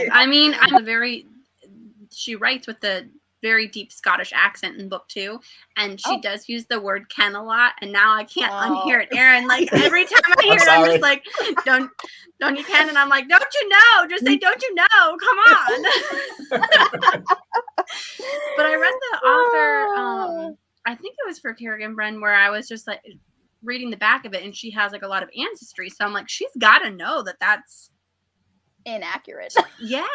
alive. I mean, she writes with the very deep Scottish accent in book 2, and she does use the word Ken a lot, and now I can't unhear it. Aaron, like every time I hear it, I'm just like, don't you Ken? And I'm like, don't you know? Just say, don't you know? Come on. But I read the author, I think it was for Kerrigan, Byrne, where I was just like reading the back of it, and she has like a lot of ancestry, so I'm like, she's got to know that that's inaccurate. Yeah,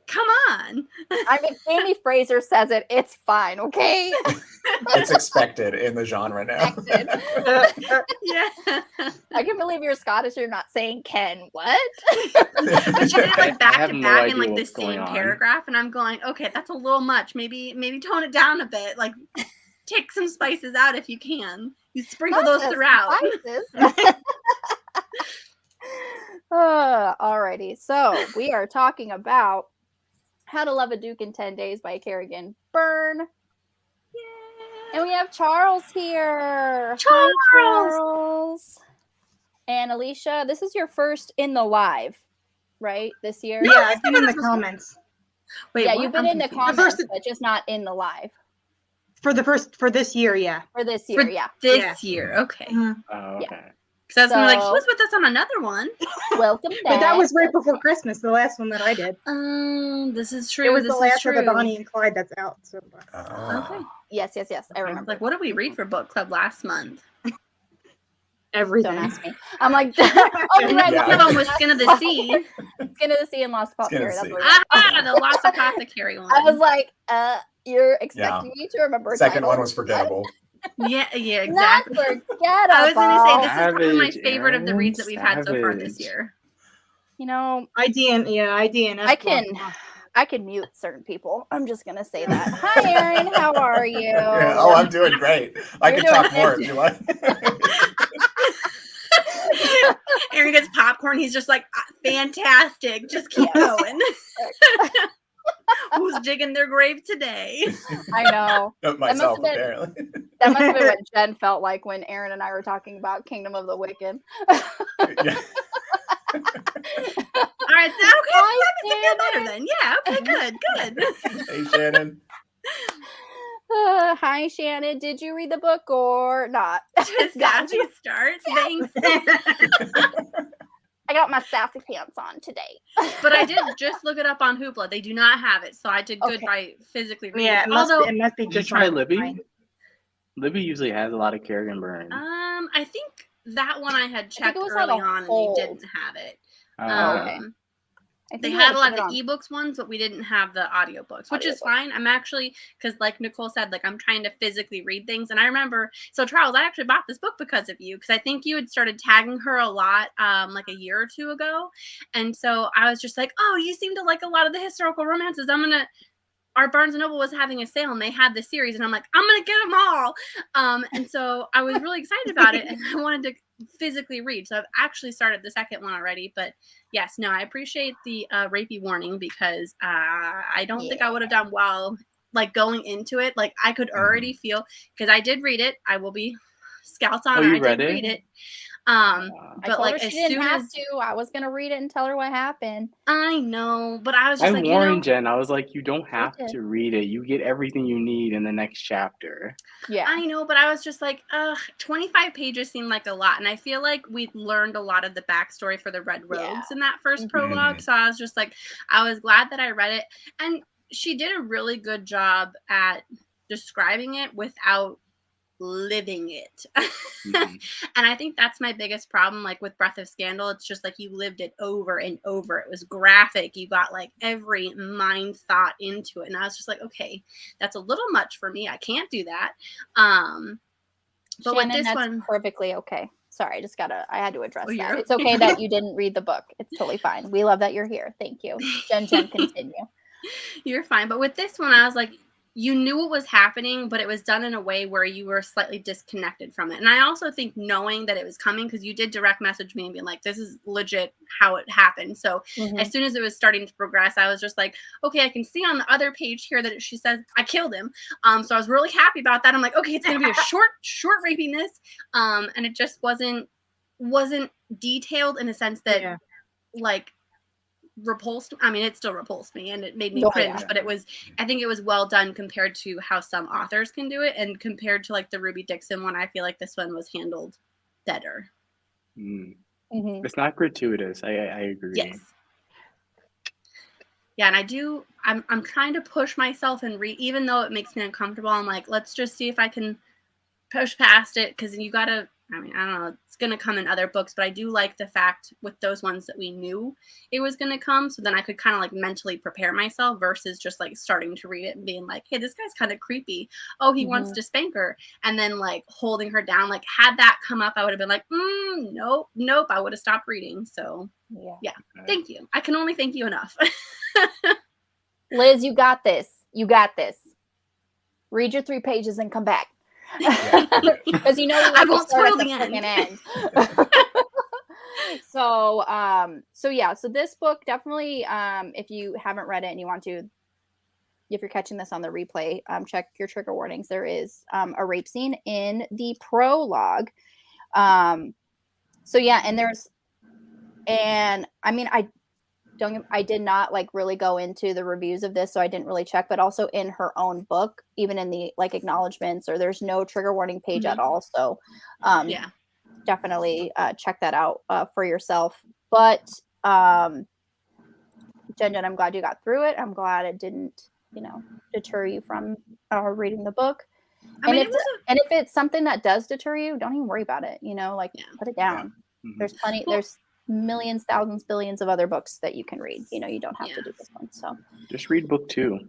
come on. I mean, Amy Fraser says it. It's fine, okay? It's expected in the genre now. Yeah. I can believe you're Scottish. You're not saying Ken. What? But she did it like back to back in like the same paragraph, and I'm going, okay, that's a little much. Maybe tone it down a bit. Like, take some spices out if you can. You sprinkle those throughout. Alrighty, so we are talking about How to Love a Duke in 10 Days by Kerrigan, Byrne. Yay. And we have Charles here. Charles! Hi, Charles. And Alicia, this is your first in the live, right? This year? Yeah, I've been in the comments. Wait, yeah, you've been in the comments, but just not in the live. For this year, yeah. For this year, yeah. This year, okay. Oh, okay. Yeah. So I was like, he was with us on another one. Welcome back. But that was right before Christmas, the last one that I did. This is true. It was the last of the Bonnie and Clyde that's out. So. Okay. Yes. I remember. Like, what did we read for book club last month? Everything. Don't ask me. I'm like, one of them was Skin of the Sea. Skin of the Sea and Lost Apothecary. The Lost Apothecary one. I was like, you're expecting me to remember. Second one was forgettable. Yeah, exactly. Not forgettable. I was going to say, this is probably my favorite of the reads that we've had so far this year. You know, I DNF. I can mute certain people. I'm just going to say that. Hi, Aaron. How are you? Yeah, I'm doing great. I can talk more if you like. Aaron gets popcorn. He's just like, fantastic. Just keep going. Who's digging their grave today? I know. Myself, apparently. That must have been what Jen felt like when Aaron and I were talking about Kingdom of the Wicked. Yeah. All right, okay. That makes it feel better then. Yeah, okay, good. Hey, Shannon. Hi, Shannon. Did you read the book or not? Just got you start. Thanks. I got my sassy pants on today. But I did just look it up on Hoopla. They do not have it, so I did good by physically reading it. It must be just. Did you try Libby? Right? Libby usually has a lot of Kerrigan Byrne. I think that one I had checked early on and they didn't have it. Okay. They had a lot of the ebooks ones, but we didn't have the audiobooks, which is fine. I'm actually, because like Nicole said, like I'm trying to physically read things. And I remember, so Charles, I actually bought this book because of you, because I think you had started tagging her a lot like a year or two ago. And so I was just like, oh, you seem to like a lot of the historical romances. Our Barnes & Noble was having a sale and they had the series. And I'm like, I'm going to get them all. And so I was really excited about it. And I wanted to physically read. So I've actually started the second one already. But yes, no, I appreciate the rapey warning because I don't think I would have done well like going into it. Like I could already feel, because I did read it. I will be Scouts on. I did read it. But like as soon as I was gonna read it and tell her what happened. I know, but I was just like, warned Jen. I was like, you don't have to read it. You get everything you need in the next chapter. Yeah, I know, but I was just like, 25 pages seemed like a lot, and I feel like we learned a lot of the backstory for the Red Rogues in that first prologue. So I was just like, I was glad that I read it, and she did a really good job at describing it without living it. And I think that's my biggest problem, like with Breath of Scandal. It's just like you lived it over and over. It was graphic. You got like every mind thought into it, and I was just like, okay, that's a little much for me. I can't do that. But Shannon, with this that's one, perfectly okay. Sorry, I had to address that. It's okay that you didn't read the book. It's totally fine. We love that you're here. Thank you. Jen, continue. You're fine. But with this one, I was like, you knew what was happening, but it was done in a way where you were slightly disconnected from it. And I also think knowing that it was coming, because you did direct message me and being like, this is legit how it happened. So as soon as it was starting to progress, I was just like, okay, I can see on the other page here that she says I killed him. So I was really happy about that. I'm like, okay, it's going to be a short rapiness. And it just wasn't detailed in a sense that like repulsed. I mean, it still repulsed me and it made me Oh, cringe, yeah. but I think it was well done compared to how some authors can do it, and compared to like the Ruby Dixon one, I feel like this one was handled better. Mm-hmm. It's not gratuitous. I agree. Yes. Yeah, and I'm trying to push myself and read, even though it makes me uncomfortable. I'm like, let's just see if I can push past it, because you gotta, I mean, I don't know, it's gonna come in other books, but I do like the fact with those ones that we knew it was gonna come, so then I could kind of like mentally prepare myself versus just like starting to read it and being like, hey, this guy's kind of creepy. Oh, he wants to spank her, and then like holding her down. Like, had that come up, I would have been like, nope, I would have stopped reading. So yeah. Thank you. I can only thank you enough. Liz, you got this. You got this. Read your 3 pages and come back. Because you know we I won't spoil the end. So this book definitely, if you haven't read it and you want to, if you're catching this on the replay, check your trigger warnings. There is a rape scene in the prologue. And I mean, I did not like really go into the reviews of this, so I didn't really check, but also in her own book, even in the like acknowledgments, or there's no trigger warning page at all. So definitely check that out for yourself. But Jen, I'm glad you got through it. I'm glad it didn't, deter you from reading the book. If it's something that does deter you, don't even worry about it. Put it down. Mm-hmm. There's plenty. There's millions, thousands, billions of other books that you can read. You don't have to do this one. So just read book 2.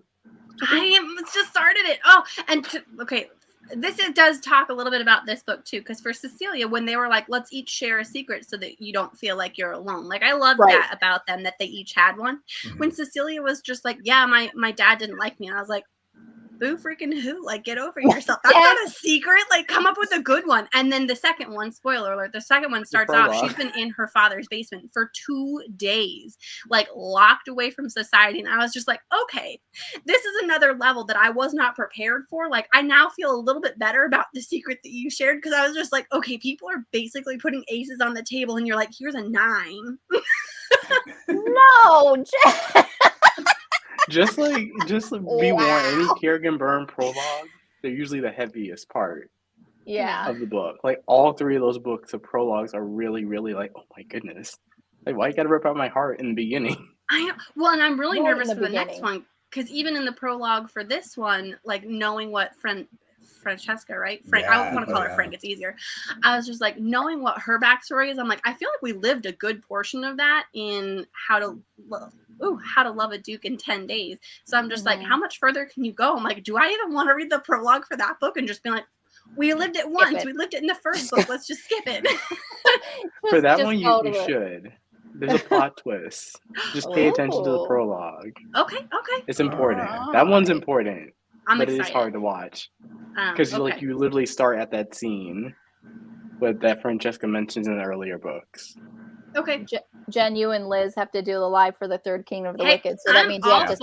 I just started it. Oh, and okay, it does talk a little bit about this book too, because for Cecilia, when they were like, let's each share a secret so that you don't feel like you're alone. Like, I love that about them, that they each had one. Mm-hmm. When Cecilia was just like, yeah, my dad didn't like me, and I was like, boo freaking who? Like, get over yourself. That's not a secret. Like, come up with a good one. And then the second one, spoiler alert, the second one starts off, she's been in her father's basement for 2 days, like locked away from society. And I was just like, okay, this is another level that I was not prepared for. Like, I now feel a little bit better about the secret that you shared, because I was just like, okay, people are basically putting aces on the table and you're like, here's a 9. No, Jen. Just be warned, any Kerrigan Byrne prologue, they're usually the heaviest part of the book. Like, all 3 of those books of prologues are really, really like, oh my goodness. Like, why you gotta rip out my heart in the beginning? I know. Well, and I'm really nervous for the next one, because even in the prologue for this one, like, knowing what Francesca, right? Frank. I want to call her Frank. It's easier. I was just like, knowing what her backstory is, I'm like, I feel like we lived a good portion of that in How to Love a Duke in 10 Days. So I'm just like, how much further can you go? I'm like, do I even want to read the prologue for that book and just be like, we lived it once. We lived it in the first book. Let's just skip it. For that one, you should. There's a plot twist. Just pay attention to the prologue. Okay. It's important. That one's important. But excited. It is hard to watch. Because you literally start at that scene that Francesca mentions in the earlier books. Okay. Jen, you and Liz have to do the live for the Third Kingdom of the Wicked. So that means you have to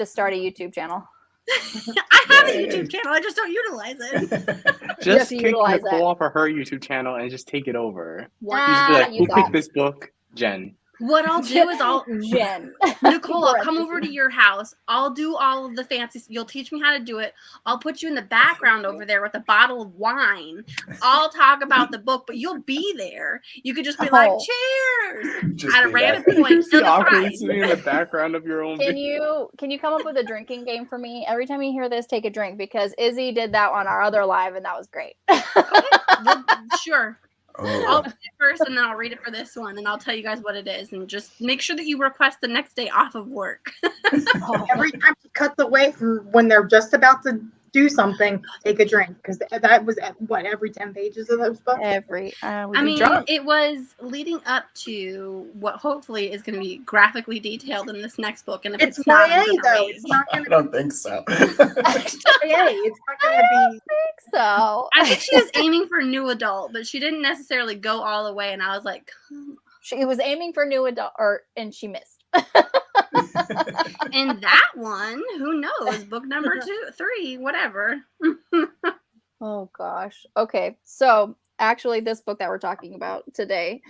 start a YouTube channel. I have a YouTube channel. I just don't utilize it. Just kick Nicole off of her YouTube channel and just take it over. Who picked this book? Jen. What I'll do is Jen. Nicole, I'll come over to your house. I'll do all of the fancy. You'll teach me how to do it. I'll put you in the background over there with a bottle of wine. I'll talk about the book, but you'll be there. You could just be like, cheers at a random point. Awkwardly sitting in the background of your own video. Can you come up with a drinking game for me? Every time you hear this, take a drink, because Izzy did that on our other live and that was great. Okay. Sure. I'll read it first and then I'll read it for this one and I'll tell you guys what it is, and just make sure that you request the next day off of work. Every time he cuts away from when they're just about to do something, take a drink, because that was every 10 pages of those books. It was leading up to what hopefully is going to be graphically detailed in this next book, and if it's not, though. It's not going to. I don't think so. It's not going to be. I think so. I think she was aiming for new adult, but she didn't necessarily go all the way, and I was like, she was aiming for new adult, and she missed. And that one, who knows? Book number 2, 3, whatever. Oh gosh. Okay, so actually this book that we're talking about today.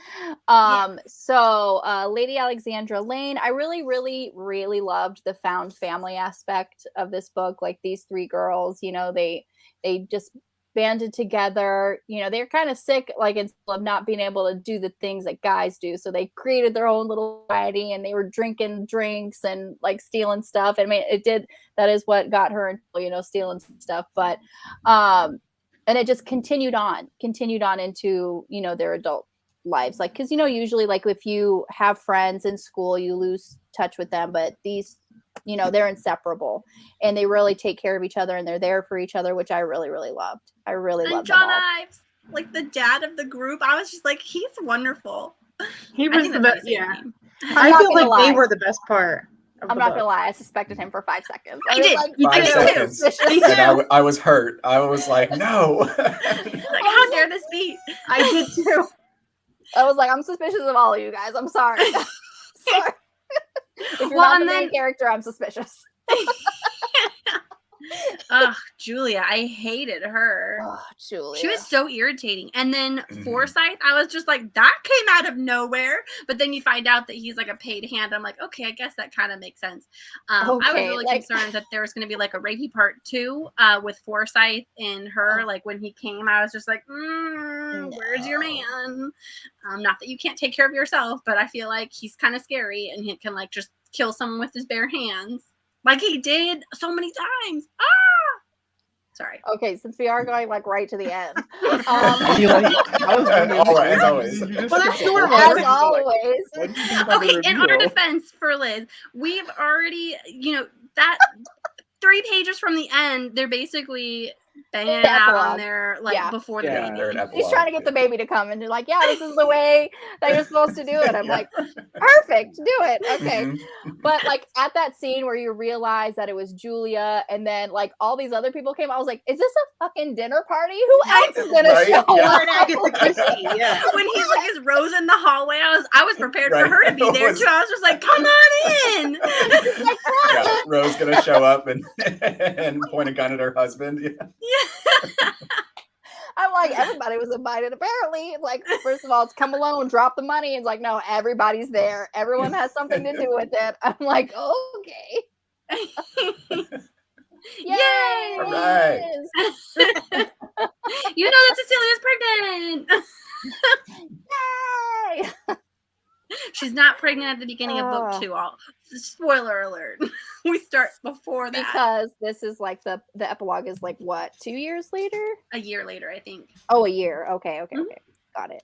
Yes. So Lady Alexandra Lane, I really, really, really loved the found family aspect of this book. Like these three girls, you know, they just banded together. You know, they're kind of sick, like instead of not being able to do the things that guys do. So they created their own little society, and they were drinking drinks and like stealing stuff. I mean, that is what got her into, you know, stealing stuff. But and it just continued on into, you know, their adult lives. Like, because, you know, usually like if you have friends in school, you lose touch with them, but these, you know, they're inseparable, and they really take care of each other, and they're there for each other, which I really, really loved. I really loved John them all. Ives, like the dad of the group. I was just like, he's wonderful. He was the best. Yeah. I'm I not feel gonna like they lie. were the best part. I'm not gonna lie, I suspected him for 5 seconds. I did. Like, 5 seconds. And I was hurt. I was like, no. Like, how dare this be? I did too. I was like, I'm suspicious of all of you guys. I'm sorry. Sorry. If you're Well, not and the main then- character, I'm suspicious. Ugh, Julia, I hated her. Oh, Julia. She was so irritating. And then Mhm. Forsyth, I was just like, that came out of nowhere. But then you find out that he's like a paid hand. I'm like, okay, I guess that kind of makes sense. I was Okay, really like- concerned that there was going to be like a rapey part 2 with Forsyth and her. Oh. Like when he came, I was just like, where's your man? Not that you can't take care of yourself, but I feel like he's kind of scary and he can like just kill someone with his bare hands. Like he did so many times. Sorry. Okay, since we are going like right to the end. I feel like I was wondering, As always. did you just Well, skip that's the whole normal. thing? As Like, always. what did you think about the Okay, in our reveal? defense for Liz, we've already, you know, that 3 pages from the end, they're basically banging The out epilogue. on their, like, Yeah. before the Yeah. Third baby. epilogue. He's trying to get the baby to come, and you're like, yeah, this is the way that you're supposed to do it. I'm like, perfect, do it. Okay. Mhm. But like at that scene where you realize that it was Julia, and then like all these other people came, I was like, is this a fucking dinner party? Who else is gonna Right? show Yeah. up? Or an Agatha Christie. Yeah. When he's like his Rose in the hallway, I was prepared for Right. her to be there Was- too. I was just like, come on in. Yeah, Rose gonna show up and and point a gun at her husband. Yeah. I'm like, everybody was invited. Apparently, it's like, first of all, it's come alone, drop the money. It's like, no, everybody's there. Everyone has something to do with it. I'm like, okay. Yay! All right. You know that Cecilia's pregnant. Yay! She's not pregnant at the beginning of book 2. Spoiler alert. We start before that. Because this is like the epilogue is like what, 2 years later? A year later, I think. Oh, a year. Okay. Mhm. Got it.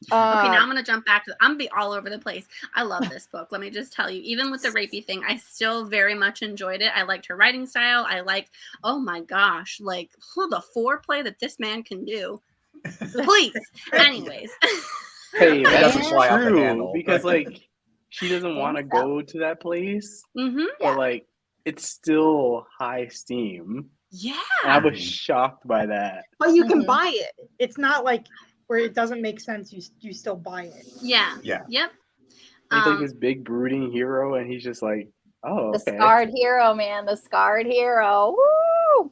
Okay, now I'm going to jump back to I'm going to be all over the place. I love this book. Let me just tell you, even with the rapey thing, I still very much enjoyed it. I liked her writing style. I liked, oh my gosh, like the foreplay that this man can do. Please. Anyways. Hey, that's doesn't fly off the true handle. because like she doesn't want to go to that place, Mm-hmm. Yeah. but like it's still high steam. Yeah. And I was shocked by that. But you can Mhm. buy it. It's not like where it doesn't make sense. You still buy it. Yeah. Yeah. Yep. He's like this big brooding hero, and he's just like, oh, The okay. scarred hero, man. The scarred hero. Woo!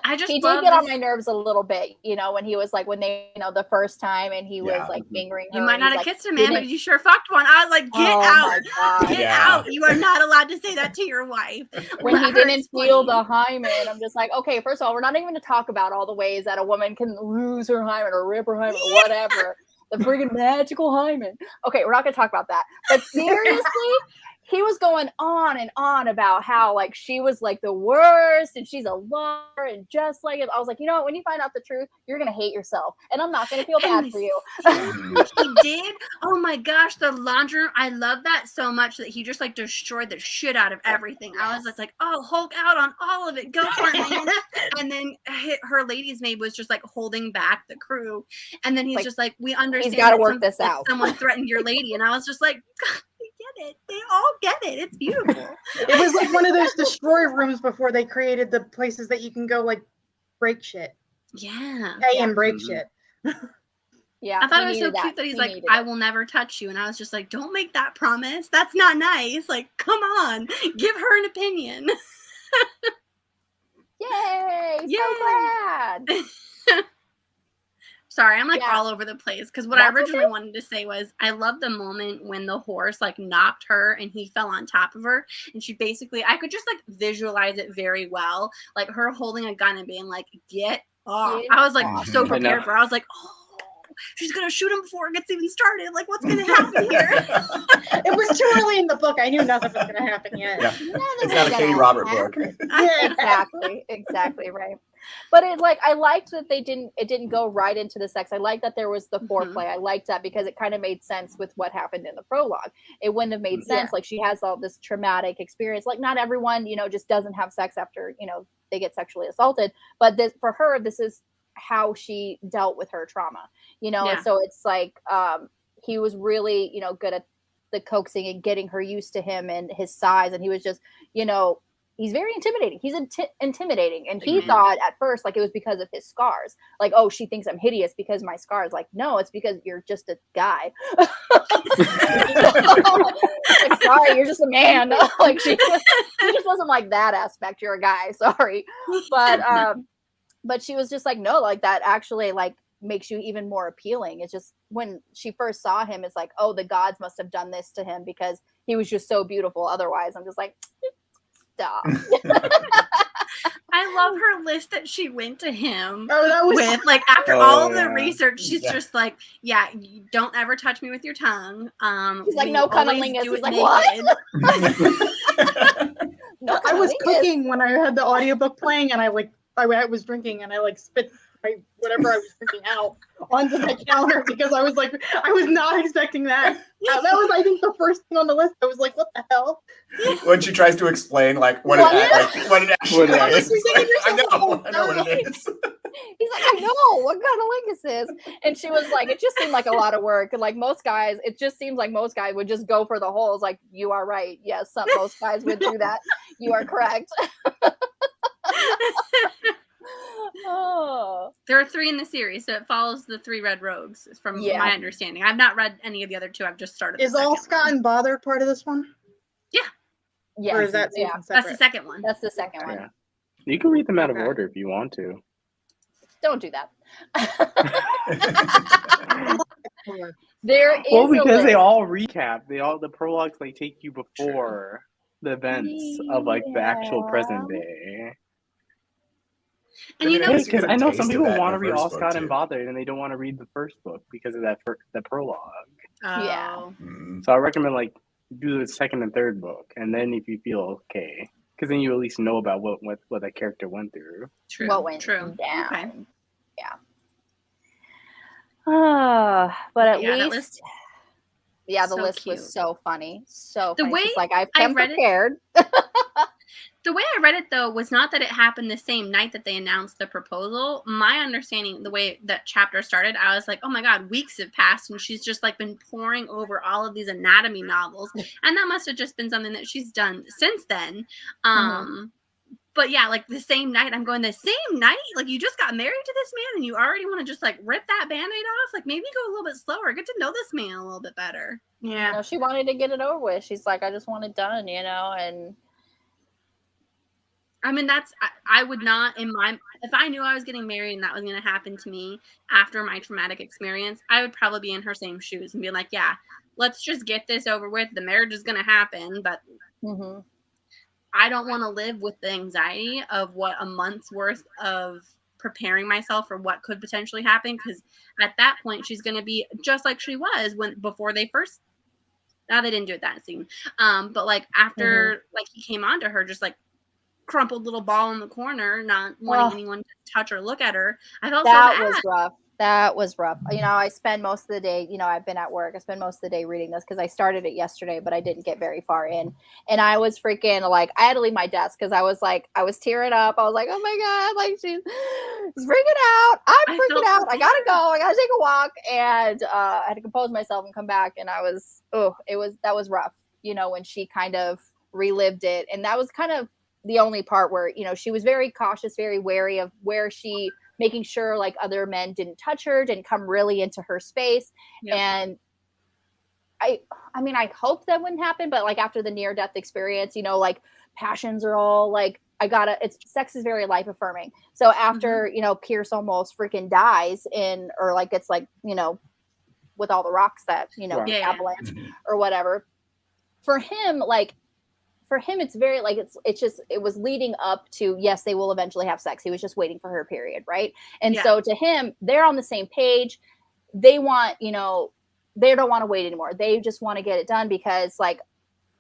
I just He love did get on this- my nerves a little bit, you know, when he was like, when they, you know, the first time, and he Yeah. was like fingering her. You might and not he's have like, kissed a man, but didn't- you sure fucked one. I was like, get Oh out. my God. Get Yeah. out. You are not allowed to say that to your wife. When Let he her didn't feel explain. the hymen, I'm just like, okay, first of all, we're not even going to talk about all the ways that a woman can lose her hymen or rip her hymen or whatever. The friggin' magical hymen. Okay, we're not going to talk about that. But seriously, he was going on and on about how like she was like the worst and she's a liar and just like it. I was like, you know what? When you find out the truth, you're going to hate yourself. And I'm not going to feel bad And for you. Mhm. He did. Oh my gosh, the laundry room. I love that so much that he just like destroyed the shit out of everything. I was just like, oh, Hulk out on all of it. Go for it, man. And then her lady's maid was just like holding back the crew. And then he's Like, just like, we understand. gotta that work this that out. Someone threatened your lady. And I was just like, God, they get it. They all get it. It's beautiful. It was like one of those destroy rooms before they created the places that you can go like break shit, Yeah. pay Yeah. and break Mhm. shit. Yeah. I thought he it was so needed cute that he's He like, needed I it. will never touch you. And I was just like, don't make that promise. That's not nice. Like, come on. Give her an opinion. Yay! Yay! So glad. Sorry, I'm like all over the place because what I originally wanted to say was I love the moment when the horse like knocked her and he fell on top of her, and she basically, I could just like visualize it very well, like her holding a gun and being like, "Get off!" I was like so prepared for. I was like, "Oh, she's gonna shoot him before it gets even started. Like, what's gonna happen here?" It was too early in the book. I knew nothing was gonna happen yet. Yeah. It's not a Katie Robert book. Yeah, exactly right. But I liked that it didn't go right into the sex. I liked that there was the foreplay. I liked that because it kind of made sense with what happened in the prologue. It wouldn't have made sense. Like, she has all this traumatic experience. Like, not everyone, just doesn't have sex after, they get sexually assaulted. But for her, this is how she dealt with her trauma, and so it's like he was really good at the coaxing and getting her used to him and his size, and he was just he's very intimidating. He's intimidating, and he thought at first like it was because of his scars, like, oh, she thinks I'm hideous because of my scars. Like, no, it's because you're just a guy. Like, sorry, you're just a man. Like, she just wasn't like that aspect. You're a guy, sorry. But she was just like, no, like that actually like makes you even more appealing. It's just when she first saw him, it's like, oh, the gods must have done this to him because he was just so beautiful. Otherwise, I'm just like, stop. I love her list that she went to him with. Like, after all of the research, she's just like, yeah, you don't ever touch me with your tongue. She's like, no cunnilingus. He's like, what? No, I was cooking when I had the audiobook playing, and I was drinking, and I like spit whatever I was drinking out onto my counter because I was not expecting that. That was, I think, the first thing on the list. I was like, what the hell? When she tries to explain what it actually is. I know what it is. He's like, I know what cunnilingus is. And she was like, it just seemed like a lot of work. And like most guys, it just seems like most guys would just go for the holes. Like, you are right. Yes, most guys would do that. You are correct. Oh. There are 3 in the series, so it follows the 3 Red Rogues, from my understanding. I've not read any of the other 2. I've just started. Is All Scott and Bother part of this one? Yeah. Yeah. Or is that that's the second one. That's the second one. Yeah. You can read them out of order if you want to. Don't do that. There is because they all recap. The prologues take you before the events of the actual present day. And because I know some people want to read All Scott and Bothered, and they don't want to read the first book because of the prologue. Oh. Yeah. So I recommend do the second and third book, and then if you feel okay, because then you at least know about what that character went through. True. What went down. Okay. Yeah. But at least, the list was so funny. So funny. It's like I've come prepared. The way I read it, though, was not that it happened the same night that they announced the proposal. My understanding, the way that chapter started, I was like, oh my God, weeks have passed, and she's just been poring over all of these anatomy novels. And that must have just been something that she's done since then. But yeah, the same night, I'm going, the same night? You just got married to this man and you already want to just rip that Band-Aid off? Maybe go a little bit slower. Get to know this man a little bit better. Yeah. She wanted to get it over with. She's like, I just want it done, and... I mean, I would not, if I knew I was getting married and that was going to happen to me after my traumatic experience, I would probably be in her same shoes and be like, yeah, let's just get this over with. The marriage is going to happen, but I don't want to live with the anxiety of what a month's worth of preparing myself for what could potentially happen. Because at that point, she's going to be just like she was before they first. Now they didn't do it that scene, but after he came on to her, just crumpled little ball in the corner, not wanting anyone to touch or look at her. I felt that so bad. was rough. That was rough. I spend most of the day, I've been at work. I spend most of the day reading this because I started it yesterday, but I didn't get very far in. And I was freaking I had to leave my desk because I was tearing up. I was like, oh my God, she's freaking out. I'm freaking out. I gotta go. I gotta take a walk. And I had to compose myself and come back. And that was rough, when she kind of relived it. And that was kind of the only part where, she was very cautious, very wary of where she, making sure other men didn't touch her, didn't come really into her space. Yep. And I mean, I hope that wouldn't happen, but after the near-death experience, passions are all sex is very life affirming. So after, Pierce almost freaking dies or like, it's like, with all the rocks that, avalanche or whatever, for him, it's very like, it was leading up to, yes, they will eventually have sex. He was just waiting for her period. Right. And so to him, they're on the same page. They want, they don't want to wait anymore. They just want to get it done because like,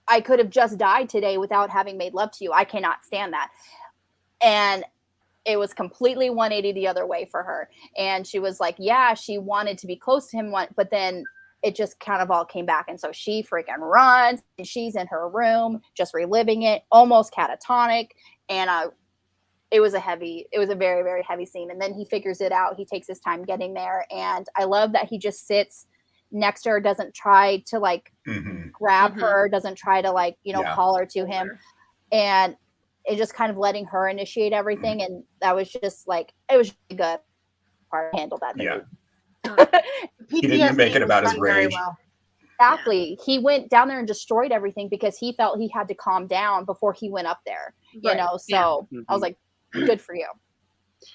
I could have just died today without having made love to you. I cannot stand that. And it was completely 180 the other way for her. And she was like, yeah, she wanted to be close to him, but then it just kind of all came back. And so she freaking runs and she's in her room, just reliving it, almost catatonic. And it was a very, very heavy scene. And then he figures it out. He takes his time getting there. And I love that he just sits next to her, doesn't try to like grab her, doesn't try to like, call her to him. And it just kind of letting her initiate everything. And that was just like, it was really good. Handled that. Yeah. He didn't make it about his rage. Well. Exactly. He went down there and destroyed everything because he felt he had to calm down before he went up there, so I was like, good for you.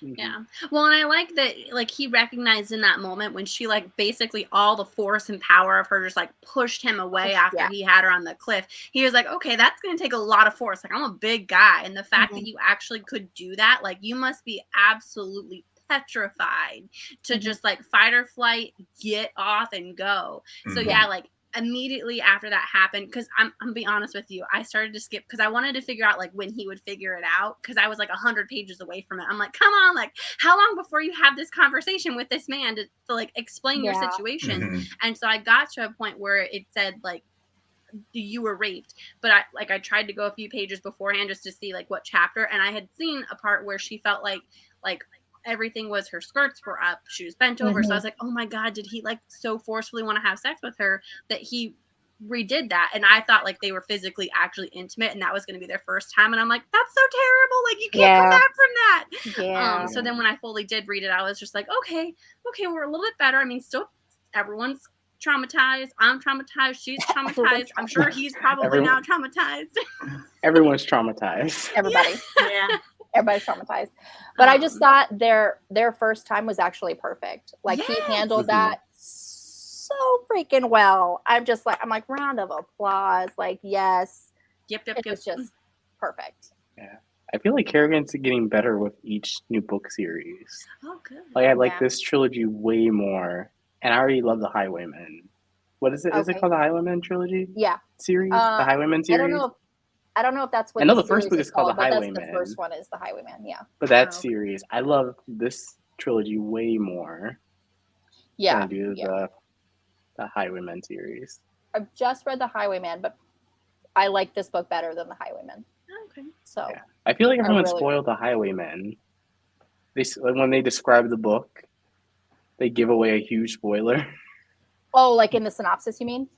Yeah. Well, and I like that, like, he recognized in that moment when she, like, basically all the force and power of her just, like, pushed him away after he had her on the cliff. He was like, okay, that's going to take a lot of force. Like, I'm a big guy. And the fact that you actually could do that, like, you must be absolutely petrified to just, like, fight or flight, get off and go. So, yeah, like, immediately after that happened, because I'm being honest with you, I started to skip because I wanted to figure out like when he would figure it out, because I was like 100 pages away from it. I'm like, come on, like how long before you have this conversation with this man to like explain your situation? And so I got to a point where it said like you were raped, but I tried to go a few pages beforehand just to see like what chapter, and I had seen a part where she felt like everything was, her skirts were up, she was bent over. So I was like, oh my God, did he like so forcefully want to have sex with her that he redid that? And I thought like they were physically actually intimate and that was going to be their first time. And I'm like, that's so terrible. Like you can't come back from that. So then when I fully did read it, I was just like, okay, we're a little bit better. I mean, still everyone's traumatized. I'm traumatized. She's traumatized. I'm sure he's probably now traumatized. Everyone's traumatized. Everybody. Yeah. Everybody's traumatized. But I just thought their first time was actually perfect. Like he handled that so freaking well. I'm like, round of applause. Like, yes. Yep. It was just perfect. Yeah. I feel like Kerrigan's getting better with each new book series. Oh, good. Like I like this trilogy way more. And I already love the Highwaymen. What is it? Is it called the Highwaymen trilogy? Yeah. Series? The Highwaymen series? I don't know if that's what I know the first book is called The Highwaymen. The first one is The Highwayman, yeah. But that series, I love this trilogy way more. Yeah. Than I do the Highwaymen series. I've just read The Highwayman, but I like this book better than The Highwayman. Okay. So I feel like everyone spoiled The Highwaymen. When they describe the book, they give away a huge spoiler. Oh, like in the synopsis, you mean?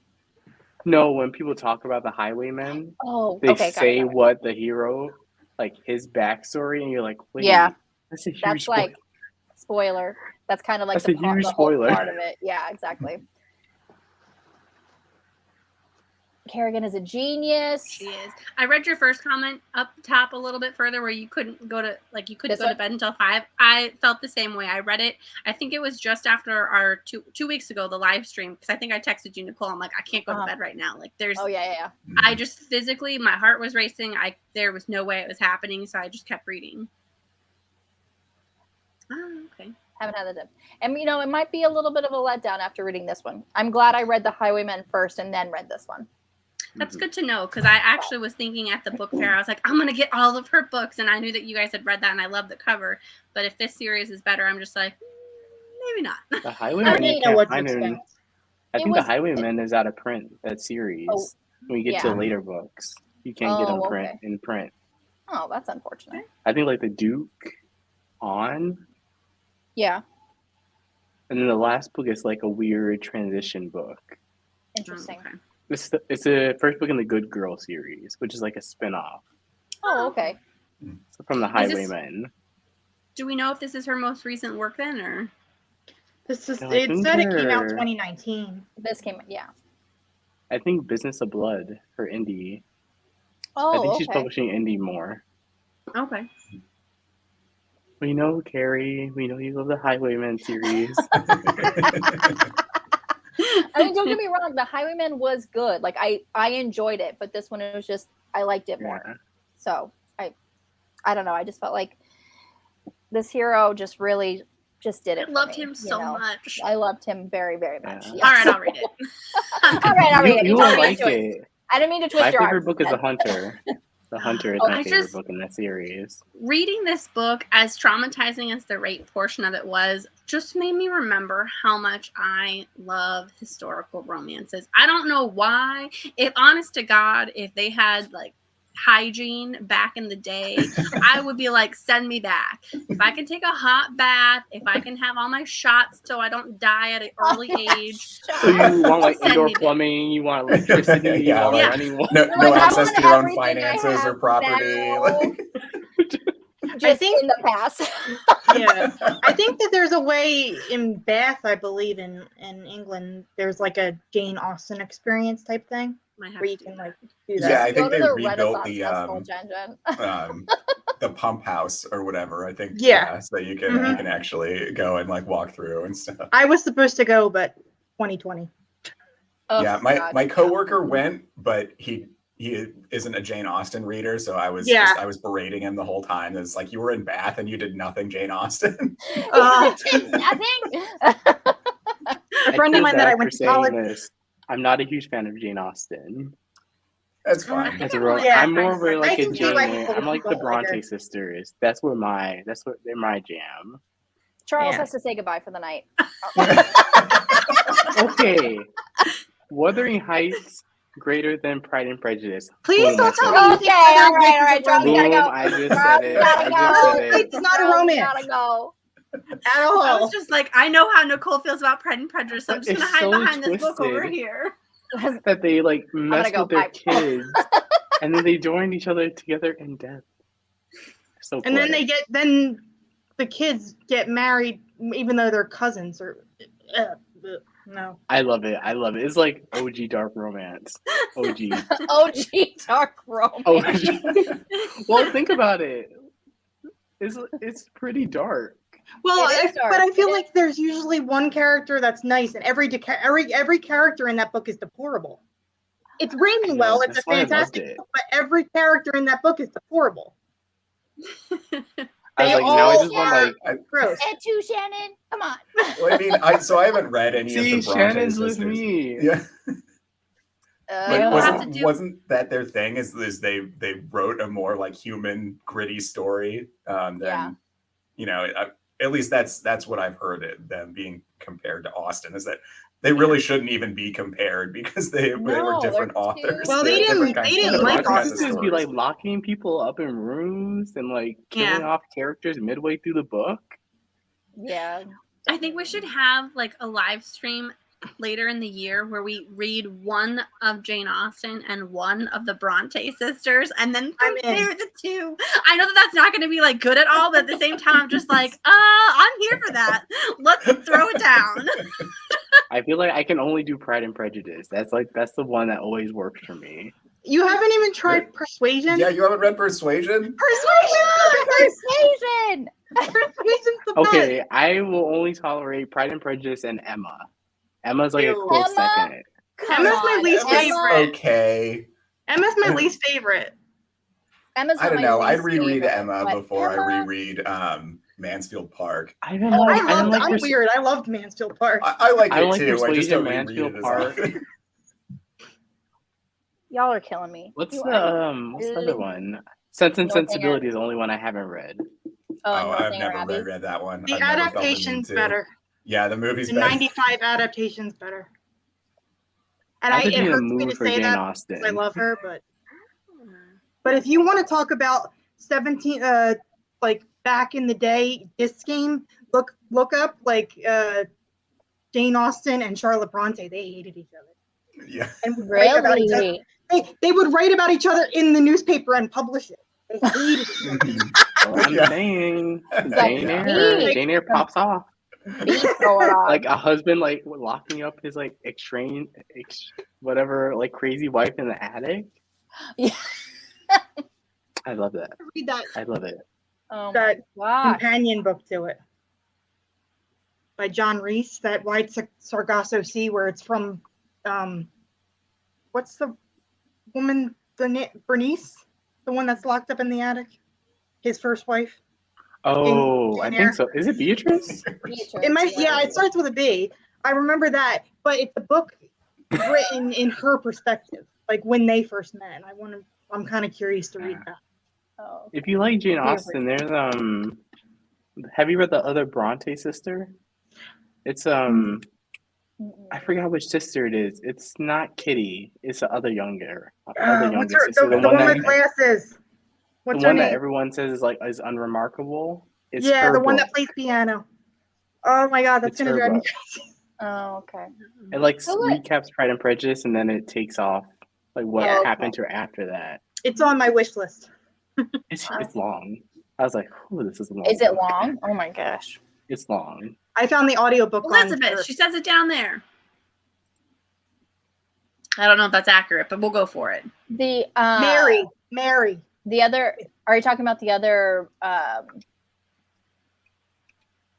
No, when people talk about the Highwaymen, they say what the hero, like his backstory, and you're like, wait, that's a huge spoiler. Like spoiler. That's kind of like the huge spoiler. Whole part of it. Yeah, exactly. Kerrigan is a genius. She is. I read your first comment up top a little bit further where you couldn't go to to bed until 5. I felt the same way. I read it. I think it was just after our 2 weeks ago, the live stream, because I think I texted you, Nicole. I'm like, I can't go to bed right now. Like there's I just physically, my heart was racing. There was no way it was happening, so I just kept reading. Oh, okay. Haven't had the dip. And it might be a little bit of a letdown after reading this one. I'm glad I read The Highwaymen first and then read this one. That's good to know, because I actually was thinking at the book fair, I was like, I'm going to get all of her books, and I knew that you guys had read that, and I love the cover. But if this series is better, I'm just like, maybe not. The Highwaymen, you can't find it. I think The Highwaymen is out of print, that series. When you get to later books, you can't get them in print. Oh, that's unfortunate. I think like the Duke on. Yeah. And then the last book is like a weird transition book. Interesting. Okay. It's the first book in the Good Girl series, which is like a spin-off. Oh, okay. So from the Highwaymen. Do we know if this is her most recent work then, or? It said it came out 2019. This came, I think Business of Blood, her indie. Oh, I think she's publishing indie more. Okay. We know, Carrie. We know you love the Highwayman series. I mean, don't get me wrong. The Highwayman was good. Like I enjoyed it, but this one it was just I liked it more. Yeah. So I don't know. I just felt like this hero just really just did it. I loved him so much. I loved him very, very much. Yeah. Yes. All right, I'll read it. All right, I'll read it. You told will me like to it. I didn't mean to twist My your arm. favorite book is The Hunter. The Hunter is Oh, my I favorite just- book in that series. Reading this book, as traumatizing as the rape portion of it was, just made me remember how much I love historical romances. I don't know why. If honest to God, if they had like hygiene back in the day, I would be like, send me back. If I can take a hot bath, if I can have all my shots so I don't die at an early age. So you want like Send indoor me back. plumbing, you want electricity, you Yeah, want like- running water. No, You're no like, I access want to your own everything I finances or have property. now. Like, Just think- in the past. Yeah, I think that there's a way in Bath, I believe in England, there's like a Jane Austen experience type thing Might have where you to can do like that. do Yeah, that. I Go think to they the rebuilt Renaissance the Festival, Jen. the pump house or whatever. I think Yeah. so you can actually go and like walk through and stuff. I was supposed to go, but 2020. Oh, Yeah, God. my coworker went, but he isn't a Jane Austen reader, so I was Yeah. I was berating him the whole time. It's like, you were in Bath and you did nothing, Jane Austen. Did nothing. A friend of mine that I went to college with. This. I'm not a huge fan of Jane Austen. That's I fine. think I'm more of a, like I a think you like Jane. the I'm like the people like Bronte her. sisters. They're my jam. Charles Yeah. has to say goodbye for the night. Okay. Wuthering Heights greater than Pride and Prejudice. Please Boom, don't I tell said me it. you Okay, think all Wuthering right, Heights is a Charles, you gotta Boom, go. I just Charles, said you it. gotta I go. just said it. It's not a Charles, romance. You gotta go. At I all. was just like, I know how Nicole feels about Pride and Prejudice, so I'm But just gonna it's hide so behind this book over twisted. here. That they like mess go. with their Bye. kids and then they join each other together in death. So And then poetic. then the kids get married even though they're cousins or no. I love it. It's like OG dark romance. OG. OG dark romance. OG. Well, think about it. It's pretty dark. Well, It is dark. but I feel It like there's usually one character that's nice, and every character in that book is deplorable. It's written I know, well. It's a that's why I loved fantastic it. book, but every character in that book is deplorable. I was They like, now I all just want are like gross. And two, Shannon. Come on. Well, I mean, I haven't read any see of the Bronte Shannon's sisters. with me. Yeah, Maybe we'll have to but do- wasn't that their thing? Is they wrote a more like human, gritty story than Yeah. you know? At least that's what I've heard them being compared to Austen. Is that they really shouldn't even be compared because they were No, different they're authors. too- Well, they had different didn't- kinds they of- didn't The like Bronte kinds of sisters be stories. like locking people up in rooms and like killing Yeah. off characters midway through the book. Yeah. I think we should have like a live stream later in the year where we read one of Jane Austen and one of the Bronte sisters and then I'm in. compare the two. I know that that's not going to be like good at all, but at the same time, I'm just like, I'm here for that. Let's throw it down. I feel like I can only do Pride and Prejudice. That's the one that always works for me. You haven't even tried Persuasion? Yeah, you haven't read Persuasion? Persuasion! Persuasion. Persuasion's the Okay, I will only tolerate Pride and Prejudice and Emma. Emma's like a Ew. close Emma? second. Come Emma's my on. least Emma's favorite. Okay. Emma's my least favorite. Emma's I not don't my know. I'd least reread favorite, Emma but before I Emma- reread Mansfield Park. I don't Oh, like. I'm weird. I loved Mansfield Park. I like I it like too. I just Persuasion, don't reread Mansfield it as Park. often. Y'all are killing me. What's You the are. what's the other one? Sense and Northanger. Sensibility is the only one I haven't read. Oh, I've Northanger never Abbey. read that one. The I've never felt the need adaptation's to. better. Yeah, the movie's The better. 95 adaptation's better. And I could it be in a hurts me mood to for say Jane that Austen. because I love her, but if you want to talk about 17 like back in the day disc game, look up like Jane Austen and Charlotte Bronte. They hated each other. Yeah. And would write about each other. Really? They would write about each other in the newspaper and publish it. They hated each other. Well, I'm Yeah. saying Like Jane me. Eyre pops off. Beef going on. Like a husband like locking up his like whatever like crazy wife in the attic. Yeah. I love that. Read that. I love it. Oh That my gosh. companion book to it by John Reese, that White Sargasso Sea, where it's from, what's the woman, Bernice, the one that's locked up in the attic, his first wife. Oh, I Jane think Eyre. so. Is it Beatrice? It might, yeah, it starts with a B. I remember that, but it's a book written in her perspective, like when they first met. And I'm kind of curious to read that. Oh. If you like Jane Austen, there's have you read the other Bronte sister? It's I forgot which sister it is. It's not Kitty. It's the other younger What's her, sister. the one with glasses. What's the her one name? that everyone says is unremarkable. It's yeah, her the one book. that plays piano. Oh my god, that's It's gonna her drive me book. crazy. Oh, okay. It like So what? recaps Pride and Prejudice, and then it takes off like what Yeah, okay. happened to her after that. It's on my wish list. It's long. I was like, "Oh, this is a long." Is it book. long? Oh my gosh. It's long. I found the audiobook Elizabeth, on she says it down there. I don't know if that's accurate, but we'll go for it. The Mary. The other. Are you talking about the other?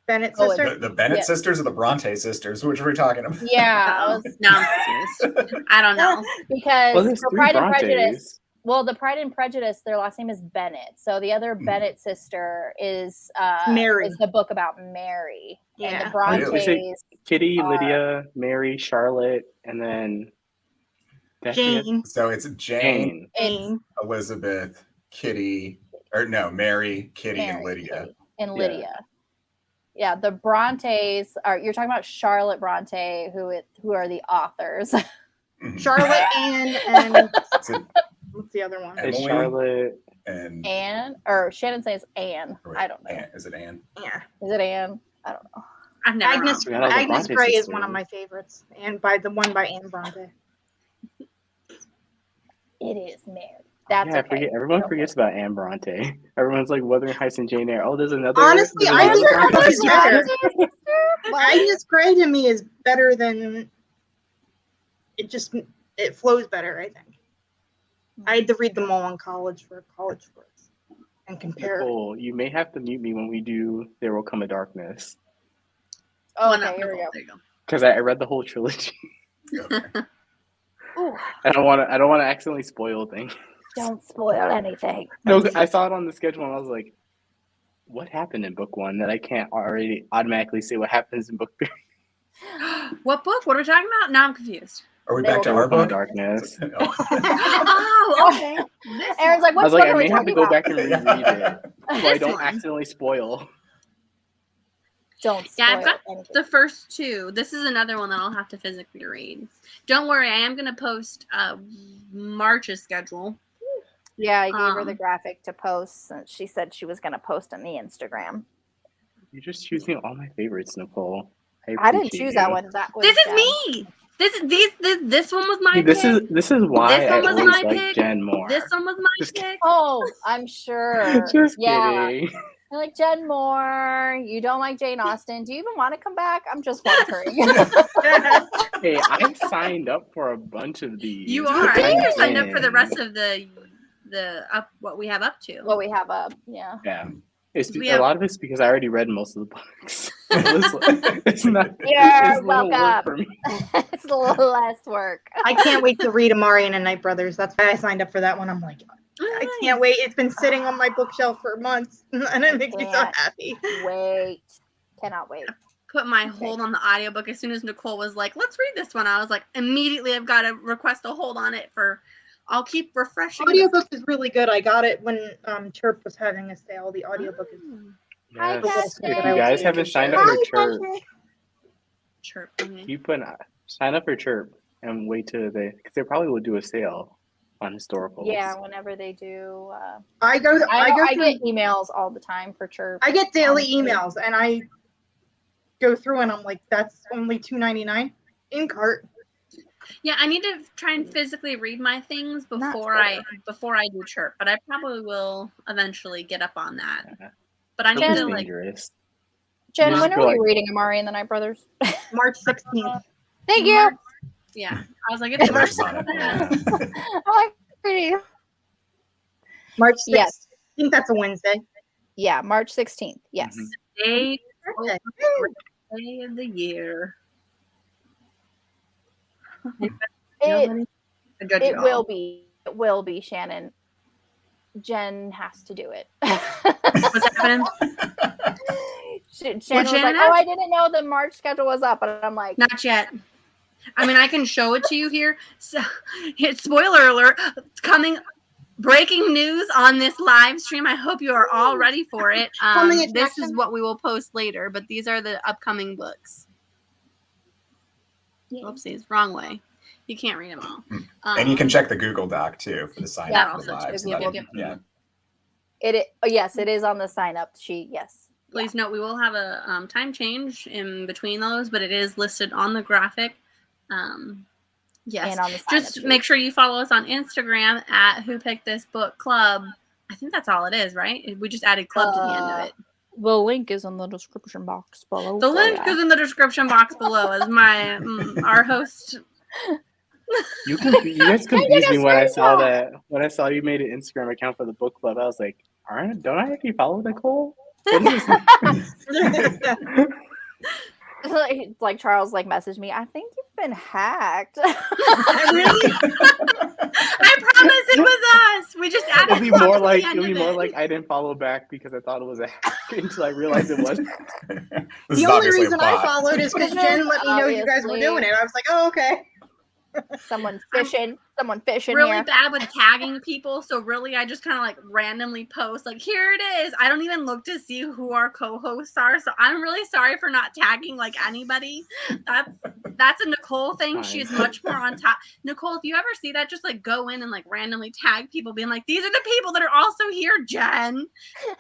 Bennett Oh, sister. The Bennett sisters or the Bronte sisters? Which are we talking about? Yeah, I Oh, was, now I'm confused. I don't know. because Well, there's for three Pride and Brontes. Prejudice. Well, the Pride and Prejudice, their last name is Bennett. So the other Bennett sister is Mary. Is the book about Mary. And Yeah. the Brontes. Really? Kitty, are- Lydia, Mary, Charlotte, and then Jane. So it's Jane, It's Elizabeth, Kitty, or no, Mary, Kitty, and Mary, Lydia. Kitty, and Lydia. Yeah, the Brontes are. You're talking about Charlotte Bronte, who are the authors. Mhm. Charlotte, and So what's the other one? It's Emily Charlotte. and Anne, or Shannon says Anne. I don't know. Anne. Is it Anne? Yeah. Is it Anne? I don't know. I've never Agnes We got all the Agnes Bronte Grey is sisters. one of my favorites, and by Anne Bronte. It is Mary. That's Yeah, I okay. forget. Everyone forgets about Anne Bronte. Everyone's like Wuthering Heights and Jane Eyre. Oh, there's another. Honestly, there's I another think Bronte Agnes sister. Grey. Agnes Grey to me is better than. It flows better. I think. I had to read them all in college for college course and compare. Nicole, you may have to mute me when we do There Will Come a Darkness, Oh, One okay, up, here we Nicole. go. There you go. because I read the whole trilogy. Okay. Ooh, I don't want to accidentally spoil things. don't spoil anything. No, I saw it on the schedule and I was like, what happened in book one that I can't already automatically say what happens in book three? What book? What are we talking about? Now I'm confused. Are we There back to will our Come a book? Darkness. Oh, okay. This Aaron's like, I what was book like, I are we may have to talking go about? back and reread it so I This don't one. accidentally spoil. Don't spoil Yeah, I've got anything. the first two. This is another one that I'll have to physically read. Don't worry, I am going to post March's schedule. Yeah, I gave her the Um, graphic to post. And she said she was going to post on the Instagram. You're just choosing all my favorites, Nicole. I didn't appreciate choose you. that one. That was This is Jen. me. This one was my See, this pick. is why This I one was always my like pick. Jen more. This one was my Just pick. Oh, I'm sure. Just Yeah. kidding. I like Jen Moore. You don't like Jane Austen. Do you even want to come back? I'm just wondering. Hey, I signed up for a bunch of these. You are. I think I'm you're signed up for the in. rest of the what we have up to. What we have up. Yeah. Yeah. It's We a have- lot of it's because I already read most of the books. it's not. You're it's little work welcome. for me. It's a little less work. I can't wait to read Amari and the Night Brothers. That's why I signed up for that one. I'm like, I can't wait. It's been sitting on my bookshelf for months, and it makes me so Can't. happy. Wait. Cannot wait. Put my hold on the audiobook as soon as Nicole was like, let's read this one. I was like, immediately I've got to request a hold on it I'll keep refreshing. Audiobook is really good. I got it when Chirp was having a sale. The audiobook is. Hi, Yes. Patrick. If you guys haven't signed up for Chirp, Chirp. Okay. you sign up for Chirp and wait till because they probably will do a sale on historicals. Yeah, whenever they do. I go. I through. get emails all the time for Chirp. I get daily honestly. emails, and I go through, and I'm like, that's only $2.99 in cart. Yeah, I need to try and physically read my things before I do Chirp, but I probably will eventually get up on that. But I need Chirp is to like dangerous. Jen, You when just are go we like- reading Amari and the Night Brothers? March 16th. Thank you. yeah. I was like, it's March is on it. I like reading. March 16th. Yes. think that's a Wednesday. Yeah, March 16th. Yes. Day Birthday. of the year. It will be. It will be, Shannon. Jen has to do it. What's happening? Shannon was like, "Oh, I didn't know the March schedule was up," and I'm like, "Not yet." I mean, I can show it to you here. So, spoiler alert! Coming, breaking news on this live stream. I hope you are all ready for it. This is what we will post later, but these are the upcoming books. Oopsies, wrong way. You can't read them all. And you can check the Google Doc too for the sign up for the live. Yeah. Yes, it is on the sign up sheet. Yes. Please note we will have a time change in between those, but it is listed on the graphic. Yes. And on the just make sure you follow us on Instagram at Who Picked This Book Club. I think that's all it is, right? We just added club to the end of it. The link is in the description box below. The link is in the description box below, as my our host. You guys confused me when I saw that. When I saw you made an Instagram account for the book club, I was like, don't I already follow Nicole? Like Charles messaged me, I think you've been hacked. Really? I promise it was us. We just added. It'll be more like I didn't follow back because I thought it was a hack until I realized it wasn't. The only reason I followed is because Jen let me know you guys were doing it. I was like, oh, okay. Someone fishing really here. Bad with tagging people, so really I just kind of randomly post here it is. I don't even look to see who our co-hosts are, so I'm really sorry for not tagging anybody. That's a Nicole thing. She's much more on top. Nicole, if you ever see that, just go in and randomly tag people, being like, these are the people that are also here, Jen.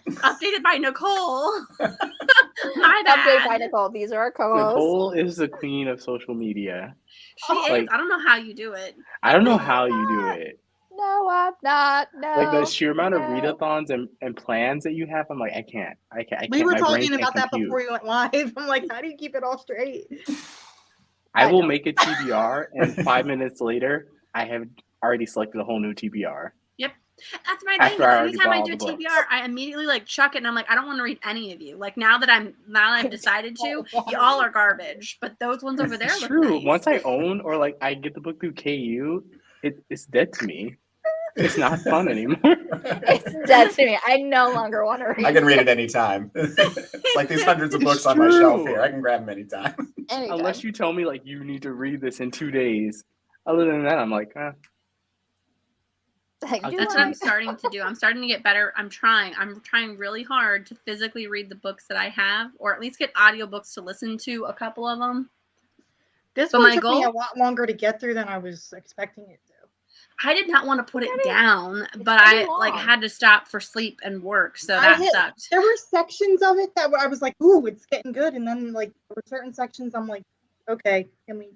Updated by Nicole. My bad. Updated by Nicole. These are our co-hosts. Nicole is the queen of social media. She is. I don't know how you do it. I don't know how you do it. No, I'm not. No. The sheer amount of readathons and plans that you have, I'm like, I can't. We were talking about that before you went live. I'm like, how do you keep it all straight? I will make a TBR, and 5 minutes later, I have already selected a whole new TBR. Yep. That's my thing. Anytime I do a TBR, I immediately chuck it, and I'm like, I don't want to read any of you. Now that I've decided to, you all are garbage. But those ones over there look true. Nice. Once I own or I get the book through KU, it's dead to me. It's not fun anymore. It's dead to me. I no longer want to read. I can read it anytime. It's like these hundreds of books on my shelf here. I can grab them anytime. Unless you tell me you need to read this in 2 days. Other than that, I'm like, That's what I'm starting to do. I'm starting to get better. I'm trying really hard to physically read the books that I have, or at least get audiobooks to listen to a couple of them. This one took me a lot longer to get through than I was expecting it to. I did not want to put it down, but I had to stop for sleep and work, so that sucked. There were sections of it that I was like, "Ooh, it's getting good," and then there were certain sections I'm like, "Okay, can we?"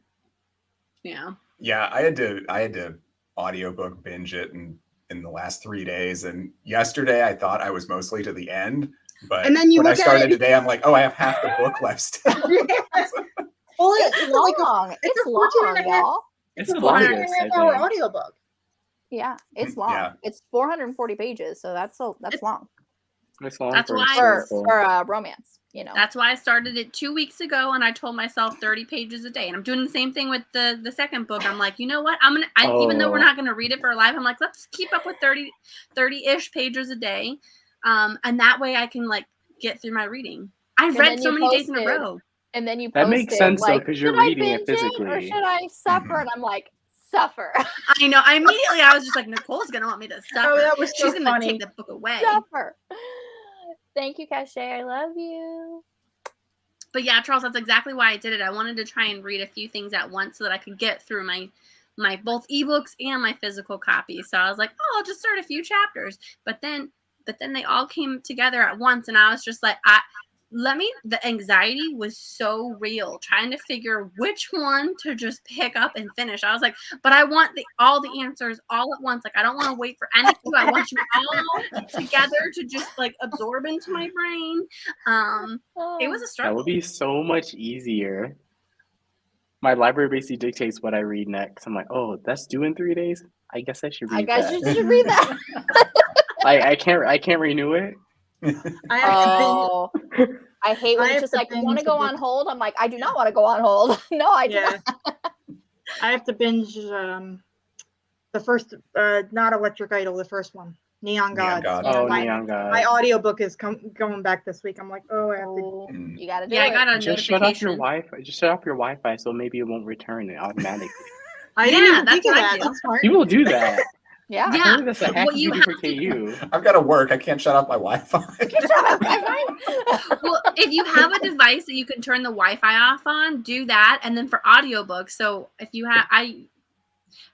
Yeah. Yeah, I had to audiobook binge it in the last 3 days, and yesterday I thought I was mostly to the end, but and then when I started today, I'm like, oh, I have half the book left still. Well, it's long. It's long, y'all. It's a 4.5-hour audiobook. Yeah, it's long. Yeah. It's 440 pages, so that's long. It's long. That's why for romance. That's why I started it 2 weeks ago, and I told myself 30 pages a day. And I'm doing the same thing with the second book. I'm like, you know what? Even though we're not gonna read it for live, I'm like, let's keep up with 30-ish pages a day, and that way I can get through my reading. I've read so many days in a row. And then you that makes sense though, because you're reading it physically. Or should I suffer? And I'm like, suffer. I know. Immediately I was just like, Nicole's gonna want me to suffer. Oh, that was so She's funny. Gonna take the book away. Suffer. Thank you, Cache. I love you. But yeah, Charles, that's exactly why I did it. I wanted to try and read a few things at once so that I could get through my both ebooks and my physical copies. So I was like, oh, I'll just start a few chapters. But then they all came together at once, and I was just like, the anxiety was so real trying to figure which one to just pick up and finish. I was like, but I want all the answers all at once. I don't want to wait for anything. I want you all together to just absorb into my brain. It was a struggle. That would be so much easier. My library basically dictates what I read next. I'm like, oh, that's due in 3 days. I guess I should read that. You should read that. I can't renew it. I have to binge. I hate when I it's have just to like, want to binge go the on book. hold? I'm like, I do not want to go on hold. No, I do Yeah. not. I have to binge the first, not Electric Idol, the first one, Neon Neon Gods. Gods. Oh, my, Neon God. My audiobook is going back this week. I'm like, oh, I have to. You gotta do Yeah, it. I got a Just shut off your notification. Wi-Fi. Just shut off your Wi-Fi, so maybe it won't return it automatically. I didn't Yeah, even think that's of what I that. do. That's smart. People do that. Yeah. I heard that's a hack What you for have to- KU. I've got to work. I can't shut off my Wi-Fi. Well, if you have a device that you can turn the Wi-Fi off on, do that. And then for audiobooks, so if you have, I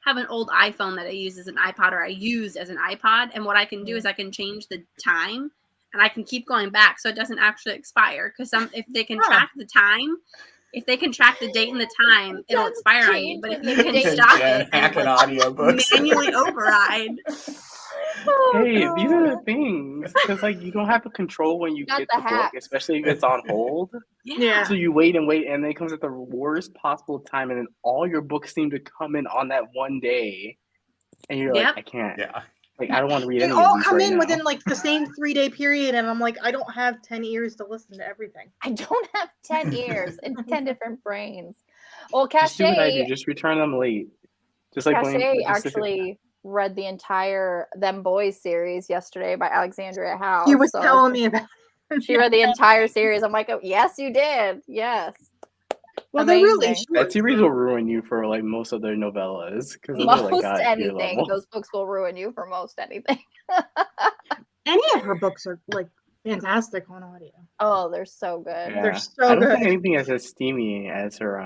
have an old iPhone that I use as an iPod, or I use as an iPod, and what I can do is I can change the time, and I can keep going back so it doesn't actually expire. Because if they can track the time, if they can track the date and the time, it'll expire on you. But if you can stop it and Hacking like, audiobooks. manually override. Hey, these are the things. Because like you don't have the control when you Got get the the book, hacks. especially if it's on hold. Yeah. So you wait, and then it comes at the worst possible time, and then all your books seem to come in on that one day, and you're Yep. like, I can't. Yeah. Like I don't want to read They any all of these come right in now. within like the same 3-day period, and I'm like, I don't have 10 ears to listen to everything. I don't have 10 ears and 10 different brains. Well, Just do what I do. Cachet Just return them late. Just like actually read the entire Them Boys series yesterday by Alexandria House. She was telling me about it. She read the entire series. I'm like, oh, yes, you did. Yes. Well, they're really Amazing. short. that series will ruin you for like most of their novellas because they're like Most God tier anything. level. Those books will ruin you for most anything. Any of her books are like fantastic on audio. Oh, they're so good. Yeah. They're so I don't good. think anything is as steamy as her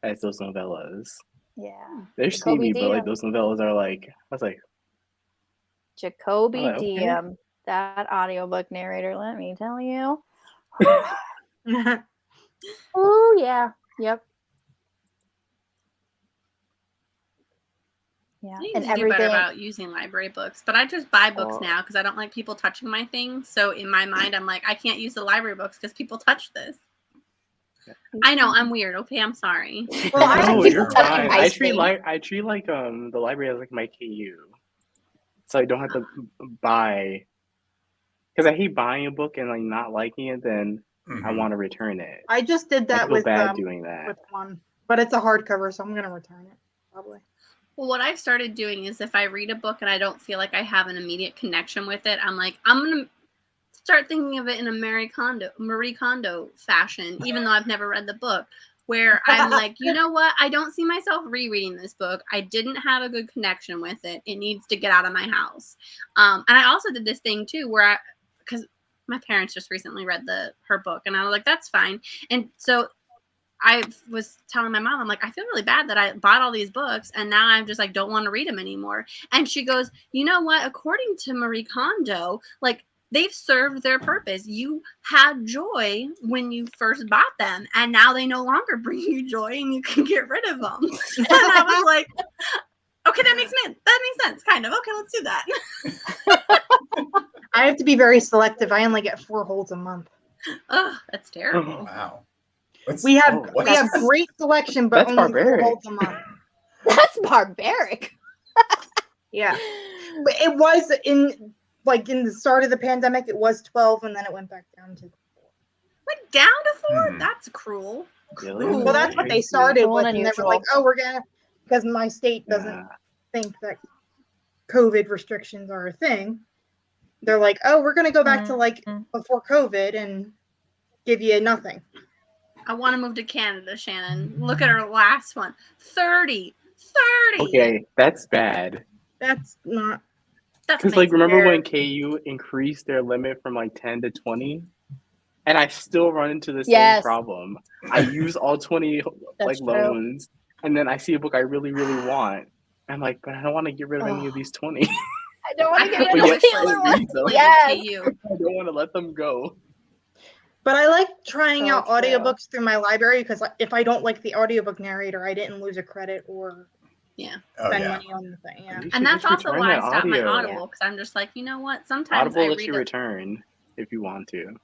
as those novellas. Yeah. They're Jacoby steamy, but like Diem. those novellas are like I was like, Jacoby Oh, okay. Diem, that audiobook narrator, let me tell you. Oh, yeah. Yep. Yeah. I need And to do better everything. about using library books, but I just buy books Oh. now because I don't like people touching my things. So in my mind, I'm like, I can't use the library books because people touch this. I know I'm weird. Okay, I'm sorry. Well, I no, keep you're touching fine. my I screen. treat like the library as like my KU, so I don't have to buy. Because I hate buying a book and like not liking it, then I want to return it. I just did I that feel with bad doing that. with one, but it's a hardcover, so I'm gonna return it probably. Well, what I've started doing is if I read a book and I don't feel like I have an immediate connection with it, I'm like, I'm going to start thinking of it in a Marie Kondo fashion, even though I've never read the book, where I'm like, you know what? I don't see myself rereading this book. I didn't have a good connection with it. It needs to get out of my house. And I also did this thing too, where because my parents just recently read her book, and I was like, that's fine. And so I was telling my mom, I'm like, I feel really bad that I bought all these books and now I'm just like, don't want to read them anymore. And she goes, you know what? According to Marie Kondo, like they've served their purpose. You had joy when you first bought them and now they no longer bring you joy and you can get rid of them. And I was like, okay, that makes sense. Kind of. Okay, let's do that. I have to be very selective. I only get 4 holds a month. Oh, that's terrible. Wow. We have great selection, but That's only 4 barbaric. holds a month. That's barbaric. Yeah, but it was in the start of the pandemic. It was 12, and then it went back down to 4. Went down to 4? That's cruel. Really? Well, that's what they started with, and they were like, "Oh, we're gonna," because my state doesn't think that COVID restrictions are a thing. They're like, "Oh, we're gonna go back to like before COVID and give you nothing." I want to move to Canada, Shannon. Look at her last one. 30. Okay, that's bad. That's not. Because like, remember when KU increased their limit from like 10 to 20? And I still run into the same problem. I use all 20 loans, and then I see a book I really, really want. I'm like, but I don't want to get rid of any of these 20. I don't want to get rid of the other ones. Yes. I don't want to let them go. But I like trying out audiobooks through my library because if I don't like the audiobook narrator, I didn't lose a credit or spend money on the thing. Yeah, and that's also why I stopped my Audible because I'm just like, you know what? Sometimes Audible lets you return if you want to. And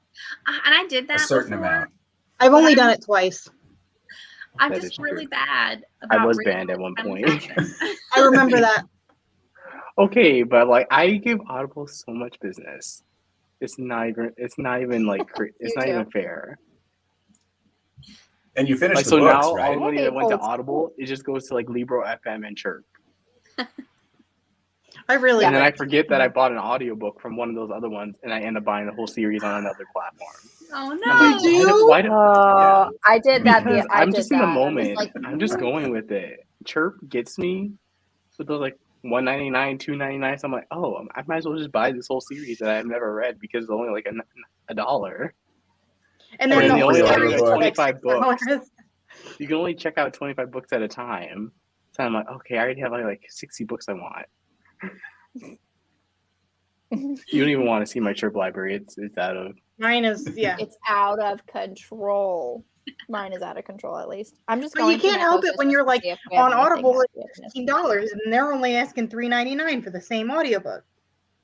I did that a certain amount. I've only done it twice. I'm just really bad about I was banned at one point. I remember that. Okay, but like I give Audible so much business. It's not even like it's not even fair. And you finished Like the so books, now right? all the money that went to Old Audible, it just goes to like Libro FM and Chirp. I really And then I like. forget that I bought an audiobook from one of those other ones, and I end up buying the whole series on another platform. Oh I'm no! like, why do, I did that. because I I'm did just in the that. I was moment. like, I'm just going with it. Chirp gets me with those like $1.99, $2.99. So I'm like, oh, I might as well just buy this whole series that I've never read because it's only like $1. And Or then you the whole pre-order series the is book. like 25 books. $6. You can only check out 25 books at a time. So I'm like, okay, I already have like 60 books I want. You don't even want to see my Chirp library. It's out of. Mine is it's out of control. Mine is out of control, at least. I'm just But going. you can't help it when you're like on Audible, it's $15, and they're only asking $3.99 for the same audiobook.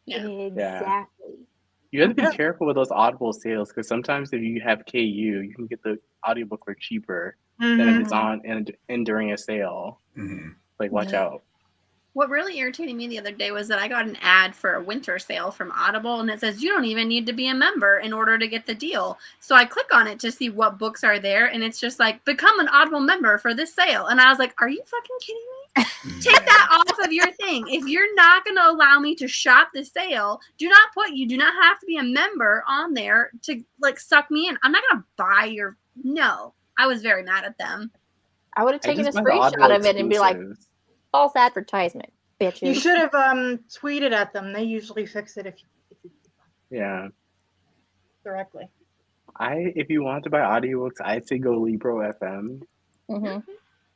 Yeah. Exactly. You have to be careful with those Audible sales because sometimes if you have KU, you can get the audiobook for cheaper than if it's on and during a sale. Like, watch out. What really irritated me the other day was that I got an ad for a winter sale from Audible, and it says you don't even need to be a member in order to get the deal. So I click on it to see what books are there, and it's just like, become an Audible member for this sale. And I was like, are you fucking kidding me? Take that off of your thing. If you're not going to allow me to shop the sale, you do not have to be a member on there to like suck me in. I'm not going to buy your, no. I was very mad at them. I would have taken a screenshot of it and be like, false advertisement, bitches. You should have tweeted at them. They usually fix it if you directly. If you want to buy audiobooks, I'd say go Libro FM.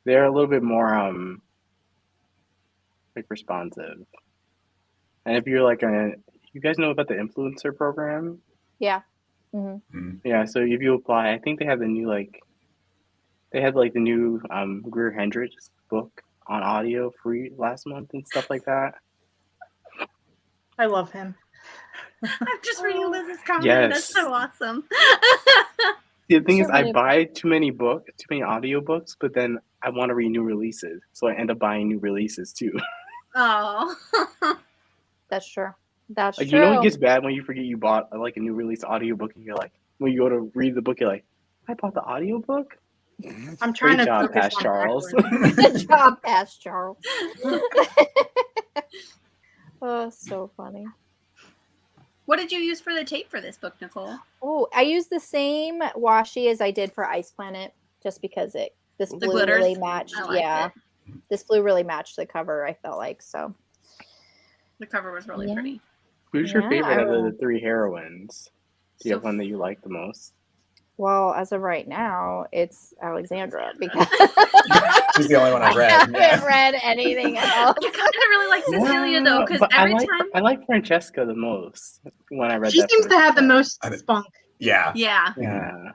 They're a little bit more like responsive. And if you're like you guys know about the influencer program? Yeah. Yeah, so if you apply, I think they have the new the new Greer Hendricks book on audio free last month and stuff like that. I love him. I'm just reading Liz's comment. Yes. That's so awesome. The thing is, I buy too many audiobooks, but then I want to read new releases, so I end up buying new releases too. Oh. That's true. That's like, true. You know, it gets bad when you forget you bought like a new release audiobook, and you're like, when you go to read the book, you're like, I bought the audiobook? I'm trying Great to job, focus Past on Charles. Good job, Past Charles. Oh, so funny. What did you use for the tape for this book, Nicole? Oh, I used the same washi as I did for Ice Planet, just because this blue really matched. This blue really matched the cover, I felt like. So the cover was really pretty. Who's your favorite out of the three heroines? Do you have one that you like the most? Well, as of right now, it's Alexandra because she's the only one I've read. I haven't read anything else. I kind of really like Cecilia though, because every time I like Francesca the most when I read she that. She seems to have the most spunk. Yeah. And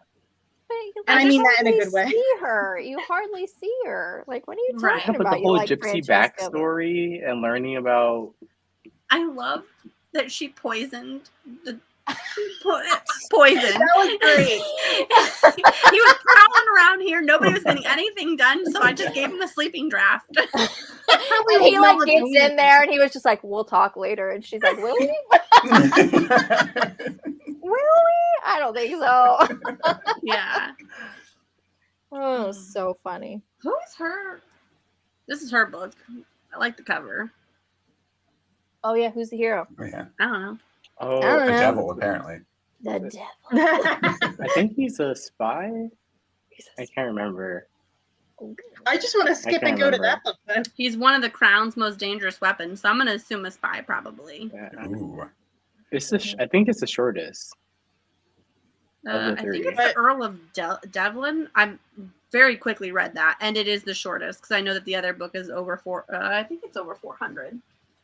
I mean that in a good way. See her. You hardly see her. Like, what are you talking but about? The whole gypsy backstory and learning about. I love that she poisoned the. Poison. That was great. He was prowling around here. Nobody was getting anything done, so I just gave him a sleeping draft. And he like gets in there, and he was just like, "We'll talk later." And she's like, "Will we? Will we? I don't think so." Yeah. Oh, so funny. Who is her? This is her book. I like the cover. Oh yeah, who's the hero? Oh, yeah. I don't know. Oh, the devil, apparently. The devil. I think he's a spy. I can't remember. I just want to skip and go to that book then. He's one of the Crown's most dangerous weapons, so I'm going to assume a spy, probably. Yeah. Ooh. I think it's the shortest. I think it's the Earl of Devlin. I very quickly read that, and it is the shortest because I know that the other book is over I think it's over 400.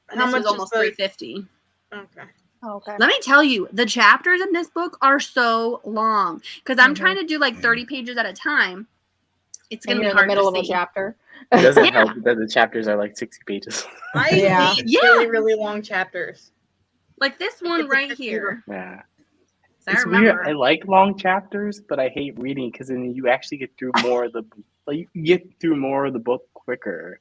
And this is almost 350. Okay. Let me tell you, the chapters in this book are so long because I'm trying to do like 30 pages at a time. It's going to be hard in the middle to of see. a chapter. It doesn't help that the chapters are like 60 pages. I hate really, really long chapters. Like this one right here. Yeah. It's weird. I like long chapters, but I hate reading because then you actually get through more of the you get through more of the book quicker.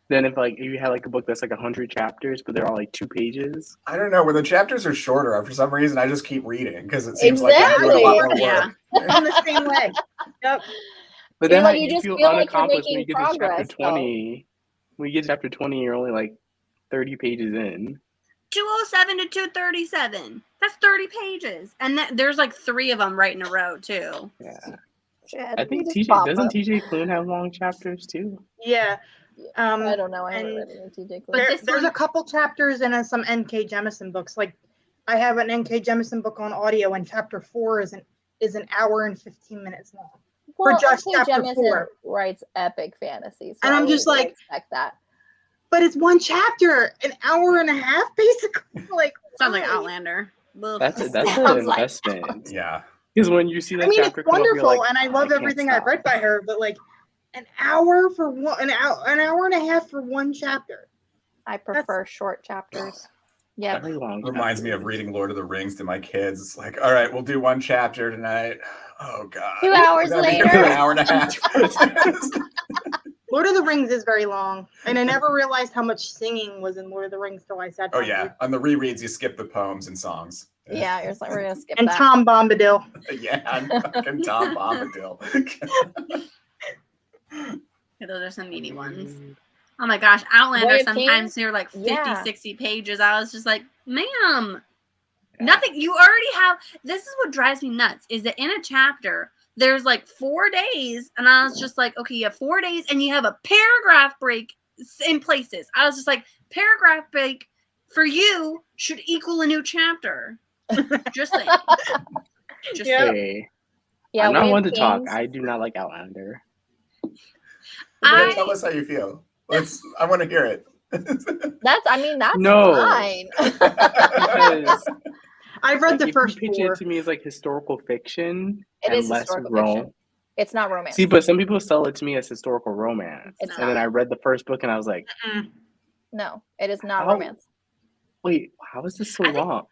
Then if you have like a book that's like 100 chapters, but they're all like 2 pages. I don't know. When the chapters are shorter, for some reason, I just keep reading because it seems like I'm Exactly. doing a lot more work. Yeah. I'm the same way. Yep. But You're then like, you you just feel feel like you're unaccomplished when you making get to chapter progress, 20. When you get to chapter 20, you're only like 30 pages in. 207 to 237. That's 30 pages. And there's like 3 of them right in a row, too. Yeah. Chad, I think you just pop doesn't up. TJ Klune have long chapters too? Yeah. I don't know. I haven't and read any TJ Klune. But this there's one- a couple chapters in some N.K. Jemisin books. Like I have an N.K. Jemisin book on audio, and chapter 4 is an hour and 15 minutes long. Well, just N.K. chapter Jemisin 4. writes epic fantasy, so And I'm just like, expect that. But it's one chapter, an hour and a half, basically. Like Sounds like why? Outlander. Ugh. That's an Sounds like investment. Yeah. Because when you see that I mean, it's chapter come up, wonderful, you're like, and I love can't everything stop. I've read by her. But like, an hour and a half for one chapter. I prefer short chapters. Yeah. Very long Reminds me of chapters. reading Lord of the Rings to my kids. It's like, all right, we'll do one chapter tonight. Oh God. 2 hours We're gonna be here later. for an hour and a half. Lord of the Rings is very long, and I never realized how much singing was in Lord of the Rings till I sat down. Oh yeah. On the rereads, you skip the poems and songs. Yeah, you're just like, we're gonna skip And that. Tom Bombadil. Yeah, and fucking Tom Bombadil. Yeah, those are some meaty ones. Oh my gosh, Outlander Way of sometimes Kings? they're like 50, Yeah. 60 pages. I was just like, ma'am, nothing. You already have. This is what drives me nuts is that in a chapter, there's like 4 days. And I was just like, okay, you have 4 days and you have a paragraph break in places. I was just like, paragraph break for you should equal a new chapter. Just saying. Just Yeah. saying. Hey, Yeah, I'm not Way of one to talk. Kings. I do not like Outlander. I- Tell us how you feel. I want to hear it. That's No. fine. Because I've read like, the if first you pitch 4. it to me as like historical fiction It and is less historical rom- fiction. It's not romance. See, but some people sell it to me as historical romance. It's And then I read the first book and I was like, No, it is not How- romance. wait, how is this so I think- long?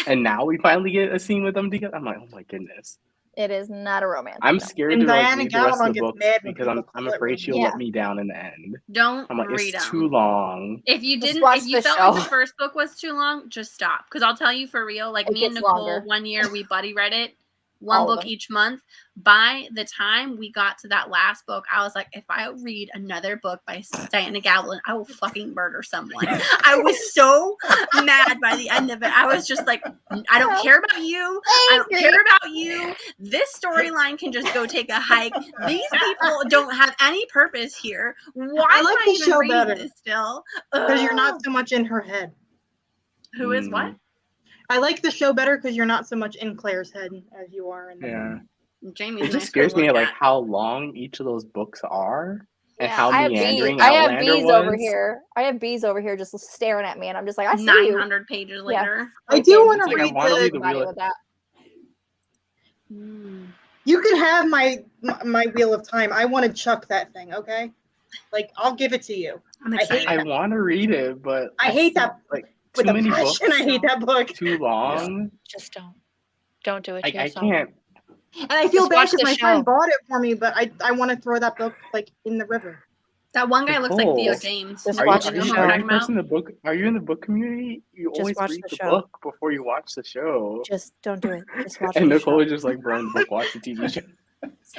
And now we finally get a scene with them together. I'm like, oh my goodness. It is not a romance. I'm no. scared And to like, Diana read the rest of Gabaldon the gets book mad when because people I'm call it afraid she'll romance. let me down in the end. Don't I'm like, read it's them. too long. If you Just didn't, watch if you the felt show. like the first book was too long, just stop. Because I'll tell you for real, like It me and gets Nicole, longer. one year we buddy read it, one All of book them. each month. By the time we got to that last book, I was like, if I read another book by Diana Gabaldon, I will fucking murder someone. I was so mad by the end of it. I was just like, I don't care about you. I don't care about you. This storyline can just go take a hike. These people don't have any purpose here. Why I am like I the even show reading better. this still? Because you're Ugh. not so much in her head. Who is what? I like the show better because you're not so much in Claire's head as you are in the Yeah. Jamie's It nice just to scares me look at like at. how long each of those books are and Yeah, how I have meandering bees. I have Outlander bees was. over here. I have bees over here just staring at me, and I'm just like, I see you. 900 pages Yeah. later. I do Okay, want It's to like I read wanna the. read the Body Wheel with that. You can have my Wheel of Time. I want to chuck that thing. Okay, like I'll give it to you. I'm I hate excited. I want to read it, but I hate that like with too a many books, passion. I hate that book, too long. Just don't do it. To I yourself. can't. and I feel Just bad watch because the my show. friend bought it for me, but I want to throw that book like in the river. That one guy looks like Theo Nicole, James. Just Are Nicole, watch do the you know show. who I'm you talking about? in the book? Are you in the book community? You Just always watch read the the show. book before you watch the show. Just don't do it. Just watch And the Nicole show. is just like, Byrne, book, watch the TV show.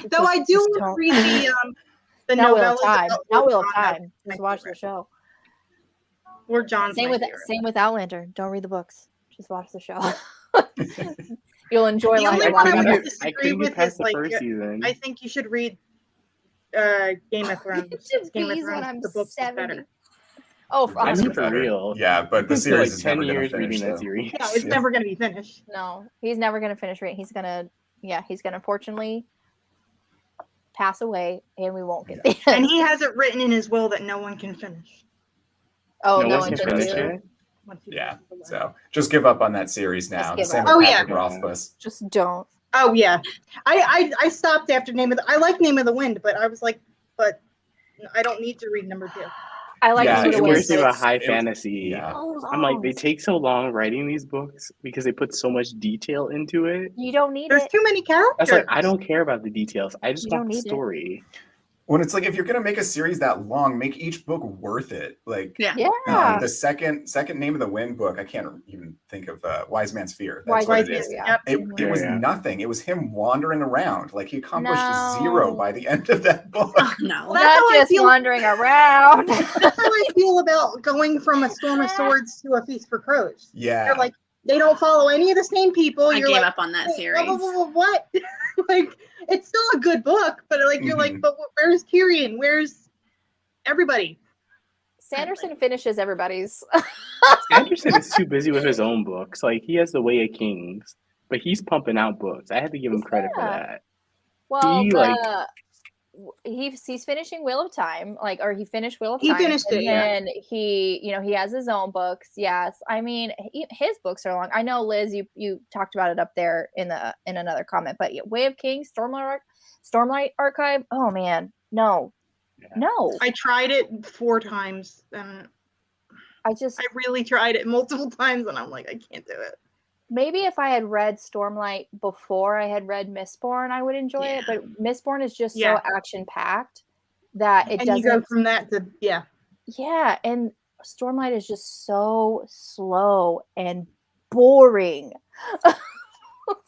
Though I do just want to don't. read the Not Wheel of novellas. Time. about Not Lord Wheel of John. Time. That's my Just watch the favorite. show. Lord John's Same my with favorite. Outlander. Don't read the books. Just watch the show. You'll enjoy The life only a one lot I couldn't better. would get, I disagree couldn't with get past is, the like, first season. I think you should read Game of Thrones. Game of Bees when Thrones, I'm the books is 70. better. Oh, The I books mean, are for better. real. Yeah, but the It's been, series like is 10 never going years to finish. reading that So. series. No, it's Yeah. never going to be finished. no, he's never gonna finish it. He's gonna unfortunately pass away, and we won't get the And end. he has it written in his will that no one can finish. Oh, No no one one can can finish do. it. Once he Yeah. passes away. So just give up on that series now. Just The give same up. with Oh, yeah. Patrick Rothfuss. Just don't. Oh yeah, I stopped after I like Name of the Wind, but I was like, but I don't need to read number 2. I like Yeah, Name It of the scares Wind. me about high it- fantasy. Yeah. I'm like, they take so long writing these books because they put so much detail into it. You don't need There's it. too many characters. That's like, I don't care about the details. I just You want don't the need it. story. When it's like, if you're gonna make a series that long, make each book worth it. Like, the second Name of the Wind book, I can't even think of Wise Man's Fear. That's what it is. Yeah. It was nothing. It was him wandering around. Like, he accomplished 0 by the end of that book. Oh, no, well, that's not just wandering around. That's how I feel about going from A Storm of Swords to A Feast for Crows. Yeah, they're like, they don't follow any of the same people. I gave up on that series. What? Like, it's still a good book, but like you're like, but where's Tyrion? Where's everybody? Sanderson finishes everybody's. Sanderson is too busy with his own books. Like, he has The Way of Kings, but he's pumping out books. I had to give him credit for that. Well, he's finishing Wheel of Time, he finished Wheel of Time. He finished it, and he has his own books. Yes, I mean his books are long. I know, Liz, you talked about it up there in another comment, but Way of Kings, Stormlight Archive. Oh man, no. I tried it 4 times, and I really tried it multiple times, and I'm like, I can't do it. Maybe if I had read Stormlight before I had read Mistborn, I would enjoy it. But Mistborn is just so action-packed that it doesn't... you go from that to, Yeah, and Stormlight is just so slow and boring.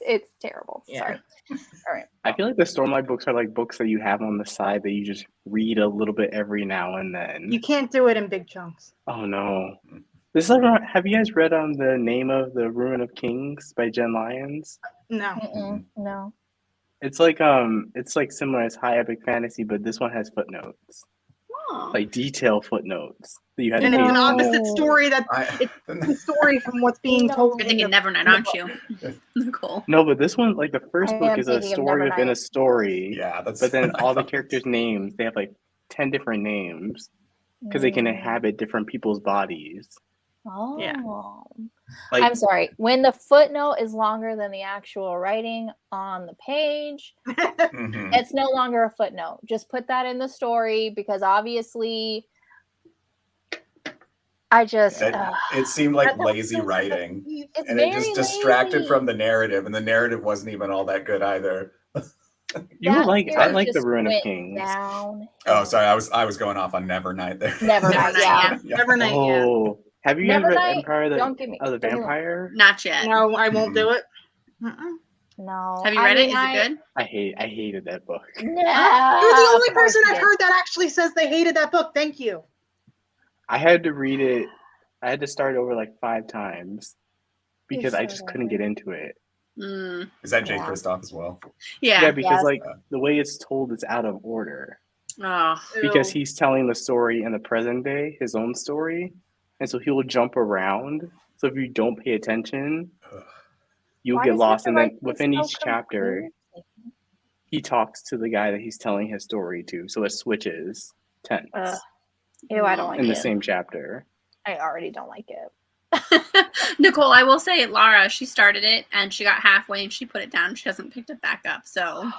It's terrible. Yeah. Sorry. All right. I feel like the Stormlight books are like books that you have on the side that you just read a little bit every now and then. You can't do it in big chunks. Oh, no. This is like, have you guys read The Name of the Ruin of Kings by Jen Lyons? No. No. It's like similar as high epic fantasy, but this one has footnotes. Oh. Like detailed footnotes that you had And to it's pay an attention opposite story it's the story from what's being told. You're thinking Nevernight, aren't you? Cool. No, but this one, like the first I book am is a thinking of story within Nevernight. a story. Yeah, that's. But then all the characters' names, they have like 10 different names because they can inhabit different people's bodies. Oh. Yeah. Like, I'm sorry. When the footnote is longer than the actual writing on the page, it's no longer a footnote. Just put that in the story, because obviously it seemed like lazy writing. And it just distracted lazy from the narrative, and the narrative wasn't even all that good either. I like The Ruin of Kings. Oh, sorry, I was going off on Nevernight there. Nevernight, yeah. Nevernight, Oh, have you guys read Nevernight, Empire of don't give me- the Vampire? Not yet. No, I won't do it. No. Have you read it? Is it good? I hated that book. No. You're the only person I've heard that actually says they hated that book. Thank you. I had to read it. I had to start over like 5 times because I just couldn't get into it. Is that Jay Kristoff as well? Yeah, because like the way it's told is out of order. Oh. Because he's telling the story in the present day, his own story, and so he will jump around. So if you don't pay attention, you'll get lost. And then within each chapter, he talks to the guy that he's telling his story to, so it switches tense. Ew, I don't like it. In the same chapter. I already don't like it. Nicole, I will say, Lara, she started it and she got halfway and she put it down. She hasn't picked it back up. So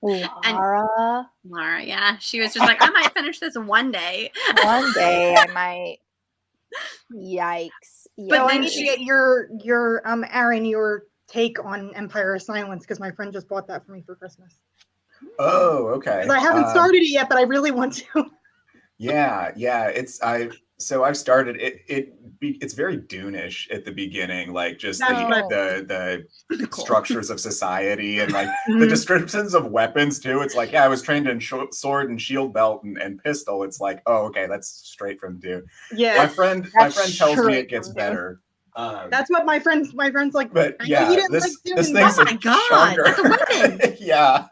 Lara, yeah, she was just like, I might finish this one day. One day I might. Yikes! But I need to get your Aaron, your take on Empire of Silence, because my friend just bought that for me for Christmas. Oh, okay. I haven't started it yet, but I really want to. Yeah. I've started it. It's very Dune-ish at the beginning, like just the structures of society and like the descriptions of weapons too. It's like, I was trained in sword and shield belt and pistol. It's like, oh, okay, that's straight from Dune. Yeah, my friend tells me it gets better. That's what my friend's like. But yeah, this thing's oh my god, that's a weapon. Yeah.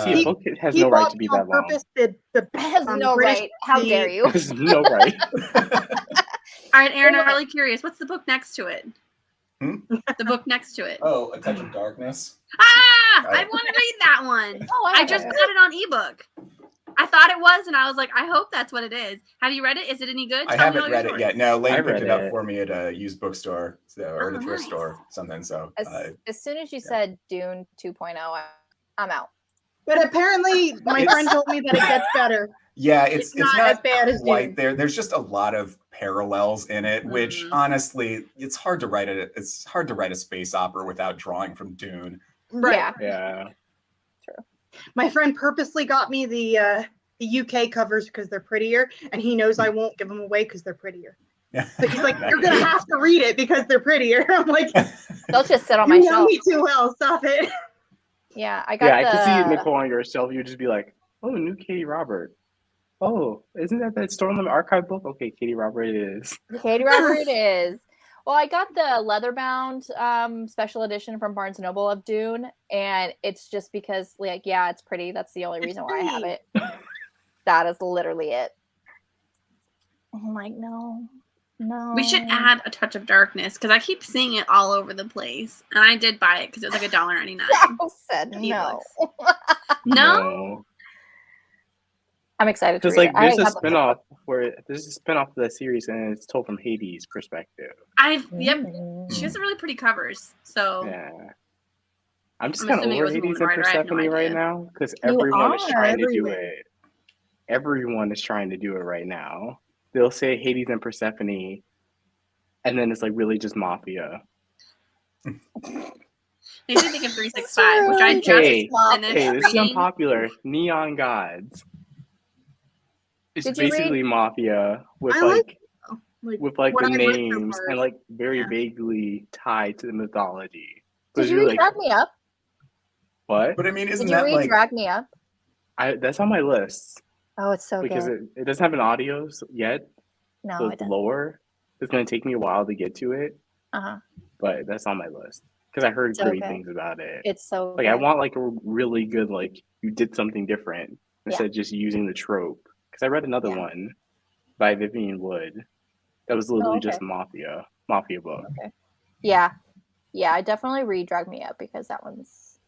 See, a book has no right to be that long. It has no right. How dare you? It has no right. All right, Aaron, I'm really curious. What's the book next to it? The book next to it. Oh, A Touch of Darkness. I want to read that one. Oh, I just got it on ebook. I thought it was, and I was like, I hope that's what it is. Have you read it? Is it any good? I haven't read it yet. No, Lane picked it up it for me at a used bookstore or at a thrift store, something. So as soon as you said Dune 2.0, I'm out. But apparently, my friend told me that it gets better. Yeah, it's not as bad as quite there. There's just a lot of parallels in it, which honestly, it's hard to write it. It's hard to write a space opera without drawing from Dune. Right. Yeah. True. My friend purposely got me the UK covers because they're prettier, and he knows I won't give them away because they're prettier. But he's like, you're gonna have to read it because they're prettier. I'm like, they'll just sit on my you know shelf. me too well. Stop it. Yeah, I can see Nicole on your shelf. You'd just be like, oh, new Katie Robert. Oh, isn't that Storm Limit archive book? Okay, Katie Robert it is. Katie Robert it is. Well, I got the leather-bound special edition from Barnes & Noble of Dune, and it's just because, like, yeah, it's pretty. That's the only reason why I have it. That is literally it. I'm like, no. We should add a touch of darkness because I keep seeing it all over the place, and I did buy it because it was like $1.99. I said no. No. I'm excited to read like, it. There's a spinoff of that series, and it's told from Hades' perspective. She has some really pretty covers. So yeah, I'm just kind of over Hades and Persephone right now because everyone is trying to do it. Everyone is trying to do it right now. They'll say Hades and Persephone, and then it's like really just Mafia. Maybe think of 365, which I just finished. Hey, this is unpopular. Neon Gods. It's basically Mafia with the names and like very vaguely tied to the mythology. Did you read Drag Me Up? What? But I mean, Did you read Drag Me Up? That's on my list. Oh, it's so because good. It doesn't have an audio yet. No, so it doesn't. Lower. It's going to take me a while to get to it. But that's on my list because I heard great things about it. It's so like good. I want like a really good like you did something different instead of just using the trope. Because I read another one by Vivian Wood that was literally just mafia book. Okay. Yeah, I definitely read Drag Me Up because that one's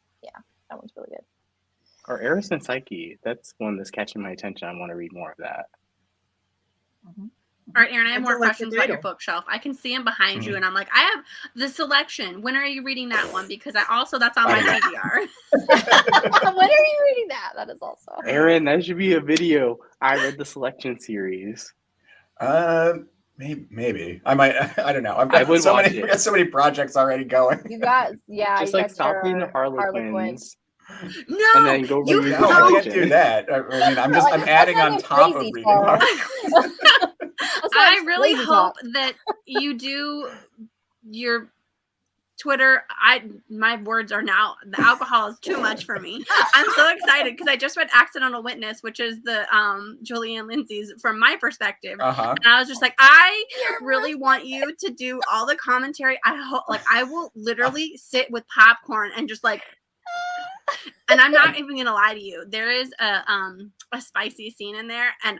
really good. Or Eris and Psyche, that's one that's catching my attention. I want to read more of that. Mm-hmm. All right, Aaron, I have more questions about your bookshelf. I can see them behind you, and I'm like, I have the selection. When are you reading that one? Because that's on my TBR. When are you reading that? That is also. Aaron, that should be a video. I read the selection series. Maybe. I might. I don't know. I've got so many projects already going. You got just like stop reading the Harlequins. No, and then go read I can't do that. I mean, I'm adding on top of reading Harlequins. I really hope that you do your Twitter. My words are now, the alcohol is too much for me. I'm so excited because I just read Accidental Witness, which is the Julianne Lindsay's from my perspective. And I was just like, I really want you to do all the commentary. I hope, like, I will literally sit with popcorn and just like, and I'm not even gonna lie to you. There is a spicy scene in there, and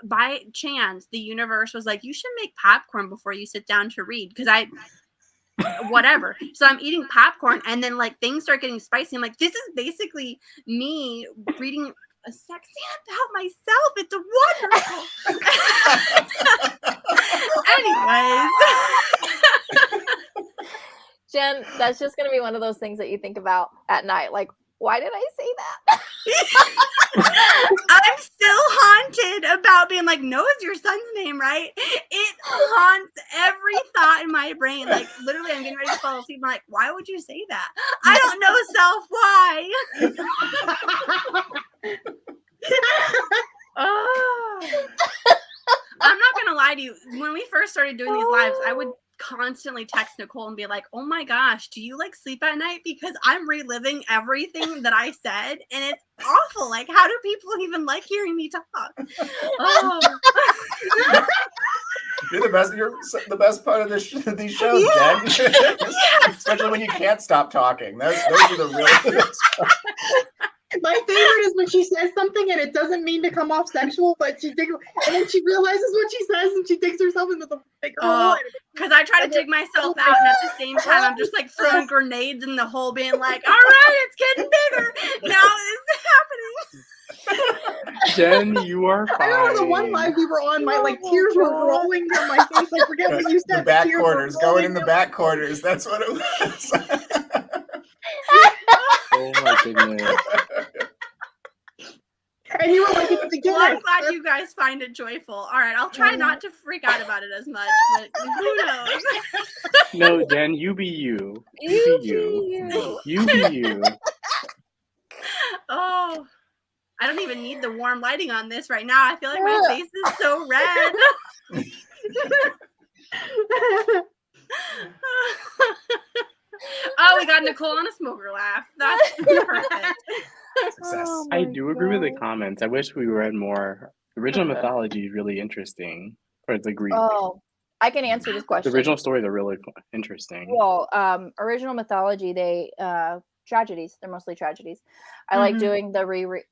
by chance, the universe was like, you should make popcorn before you sit down to read, because whatever. So I'm eating popcorn, and then like things start getting spicy. I'm like, this is basically me reading a sex scene about myself. It's wonderful. Anyways. Jen, that's just going to be one of those things that you think about at night. Like, why did I say that? I'm still haunted about being like, Noah's your son's name, right? It haunts every thought in my brain. Like, literally, I'm getting ready to fall asleep. I'm like, why would you say that? I don't know self, why? I'm not going to lie to you. When we first started doing these lives, I would constantly text Nicole and be like, oh my gosh, do you like sleep at night? Because I'm reliving everything that I said, and it's awful. Like, how do people even like hearing me talk? You're the best part of these shows, Jen. Especially when you can't stop talking. Those are the real best parts. My favorite is when she says something and it doesn't mean to come off sexual, but and then she realizes what she says and she digs herself into the bigger hole. Because I try to dig myself out, and at the same time, I'm just like throwing grenades in the hole, being like, all right, it's getting bigger. Now it's happening. Jen, you are fine. I remember the one live we were on, my tears were rolling down my face. I forget what you said. The back quarters, going in the back quarters. That's what it was. Oh my goodness. And you were like, it's the well, I'm glad you guys find it joyful. All right, I'll try not to freak out about it as much, but who knows? No, Jen, you be you. You be you. You be you. Oh, I don't even need the warm lighting on this right now. I feel like my face is so red. Oh, we got Nicole on a smoker laugh. That's perfect. Success. I do agree with the comments. I wish we read more. The original mythology is really interesting for the Greek. Oh, I can answer this question. The original stories are really interesting. Well, original mythology, they tragedies. They're mostly tragedies. I like doing the reading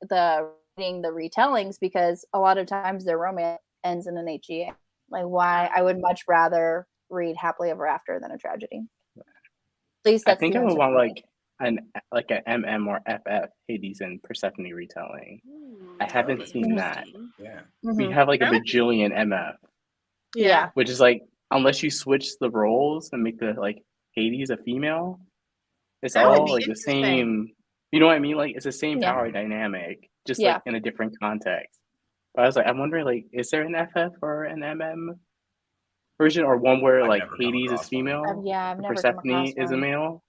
the retellings because a lot of times their romance ends in an HEA. Like, why? I would much rather read happily ever after than a tragedy. At least that's I think the I would answer want for me. an MM or FF Hades and Persephone retelling. I haven't seen that. Yeah. We have like a bajillion MF. Yeah. Which is like, unless you switch the roles and make the like Hades a female, it's all like the same. You know what I mean? Like it's the same power dynamic, just like in a different context. But I was like, I'm wondering, like, is there an FF or an MM version, or one where like Hades is female? I've never Persephone come across is a male.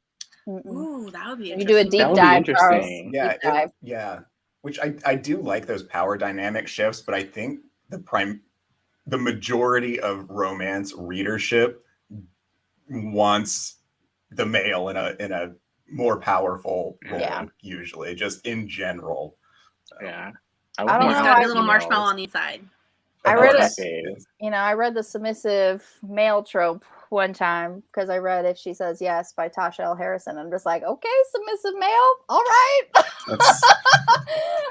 Ooh, that would be interesting. You do a deep That would dive, be interesting. Charles. Yeah, yeah. Which I do like those power dynamic shifts, but I think the majority of romance readership wants the male in a more powerful role, usually, just in general. Yeah. I don't know. Got a little marshmallow on the inside. I read I read the submissive male trope one time because I read If She Says Yes by Tasha L. Harrison. I'm just like, okay, submissive male, all right.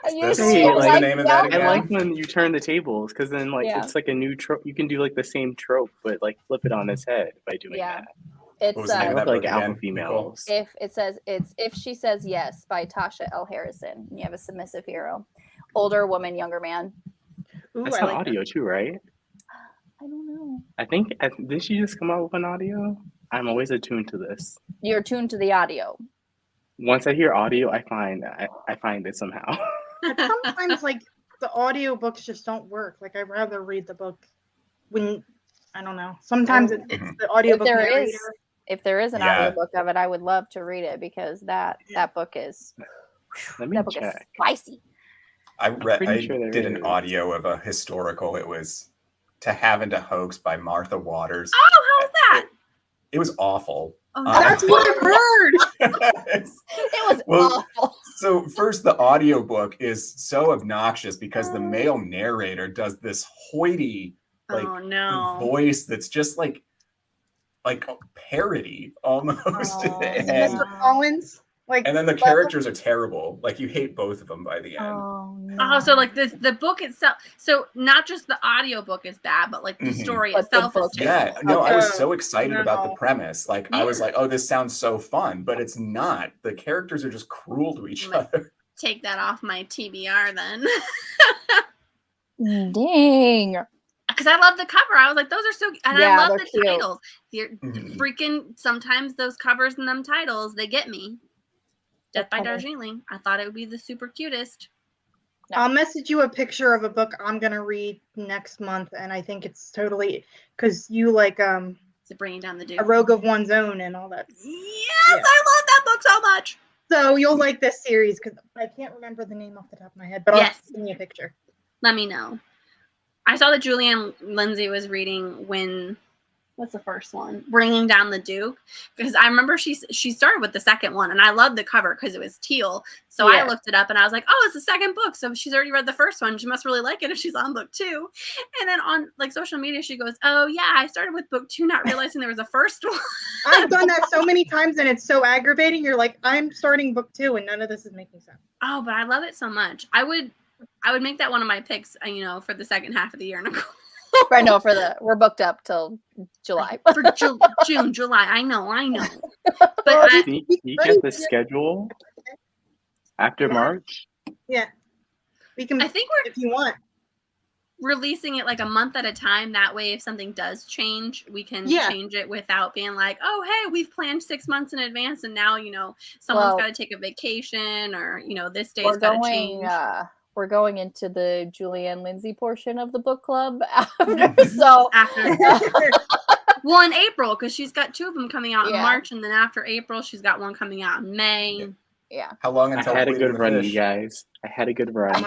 I like when you turn the tables because then like it's like a new trope. You can do like the same trope, but like flip it on its head by doing that. It's like alpha females. If She Says Yes by Tasha L. Harrison. You have a submissive hero, older woman, younger man. Ooh, that's an audio too, right? I don't know. I think did she just come out with an audio? I'm always attuned to this. You're attuned to the audio. Once I hear audio, I find it somehow. Sometimes like the audio books just don't work. Like I'd rather read the book when I don't know. Sometimes it's the audiobook narrator. If there is an audiobook of it, I would love to read it because that book is spicy. I did an audio of a historical. It was To Have and to Hoax by Martha Waters. Oh, how was that? It was awful. Oh, that's what I've heard. It was awful. So first, the audiobook is so obnoxious because the male narrator does this hoity voice that's just like a parody almost. Mr. Collins. And then the characters are terrible. Like you hate both of them by the end. Oh, so like the book itself. So not just the audio book is bad, but like the story itself is terrible. Yeah, no, I was so excited about the premise. Like I was like, oh, this sounds so fun, but it's not. The characters are just cruel to each other. Take that off my TBR then. Dang. Because I love the cover. I was like, those are so, and I love the cute. titles. They're freaking, sometimes those covers and them titles, they get me. Death by Darjeeling. I thought it would be the super cutest. I'll message you a picture of a book I'm gonna read next month, and I think it's totally because you like Is it Bringing Down the Duke? A Rogue of One's Own and all that. Yes, I love that book so much. So you'll like this series because I can't remember the name off the top of my head, but I'll send you a picture. Let me know. I saw that Julianne Lindsay was reading what's the first one? Bringing Down the Duke. Because I remember she started with the second one, and I loved the cover because it was teal. So I looked it up, and I was like, oh, it's the second book. So she's already read the first one. She must really like it if she's on book 2. And then on like social media, she goes, oh, yeah, I started with book 2, not realizing there was a first one. I've done that so many times, and it's so aggravating. You're like, I'm starting book 2, and none of this is making sense. Oh, but I love it so much. I would make that one of my picks, for the second half of the year, Nicole. Right, no, we're booked up till July. For June, July. I know. But you get the schedule after March? Yeah. We can, I think if you want. Releasing it like a month at a time. That way, if something does change, we can change it without being like, oh, hey, we've planned 6 months in advance, and now, someone's got to take a vacation, or, this day's got to change. We're going into the Julianne Lindsay portion of the book club after. Well, in April, because she's got 2 of them coming out in March, and then after April, she's got one coming out in May. Yeah. How long until I had a Bleeding good the run, Fish? you guys. I had a good run.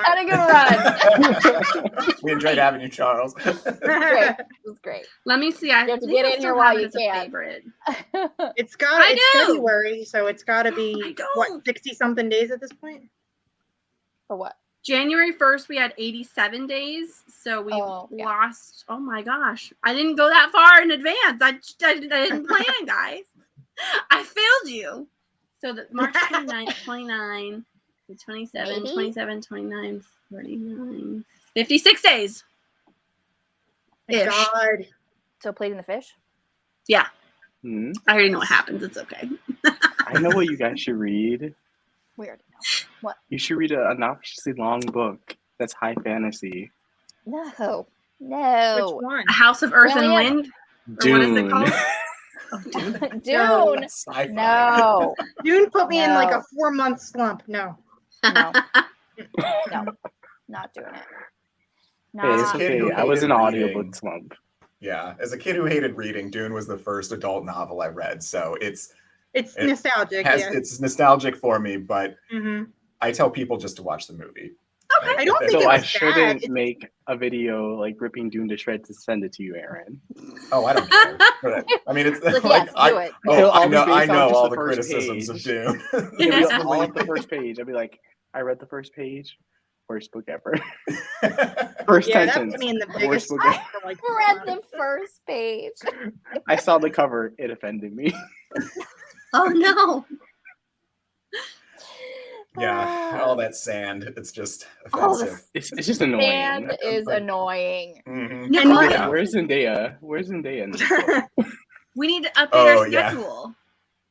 We enjoyed having you, Charles. Great. It was great. Let me see. I You have to think get I in still here have while it you as a can. favorite. It's I do. February, so it's got to be what 60-something days at this point. For what? January 1st, we had 87 days, so we lost. Oh my gosh, I didn't go that far in advance. I didn't plan, guys. I failed you. So the March 29th, 29, 27, 27, 29, 49, 56 days. Thank God. So Pleading the Fish? Yeah. Hmm? I already know what happens. It's okay. I know what you guys should read. We already know. What? You should read an obnoxiously long book that's high fantasy. No. Which one? A House of Earth and Wind? Dune. Or what is it called? Oh, Dune. Dune. No. Dune put me in like a 4-month slump. No. No. Not doing it. Hey, it's okay. I was in an audiobook slump. Yeah, as a kid who hated reading, Dune was the first adult novel I read, so it's nostalgic. It's nostalgic for me, but I tell people just to watch the movie. Okay. I don't think so I shouldn't make a video like ripping Dune to shreds to send it to you, Aaron. Oh, I don't care. I mean, it's like yes, I know all the criticisms of Dune. All of the first page. I'd be like, I read the first page. Worst book ever. First sentence. That put me in the biggest book I read the first page. I saw the cover. It offended me. Oh no. Yeah, all that sand. It's just offensive. It's just annoying. Sand is annoying. Mm-hmm. And where's Zendaya? Where's Zendaya in this book? We need to update our schedule.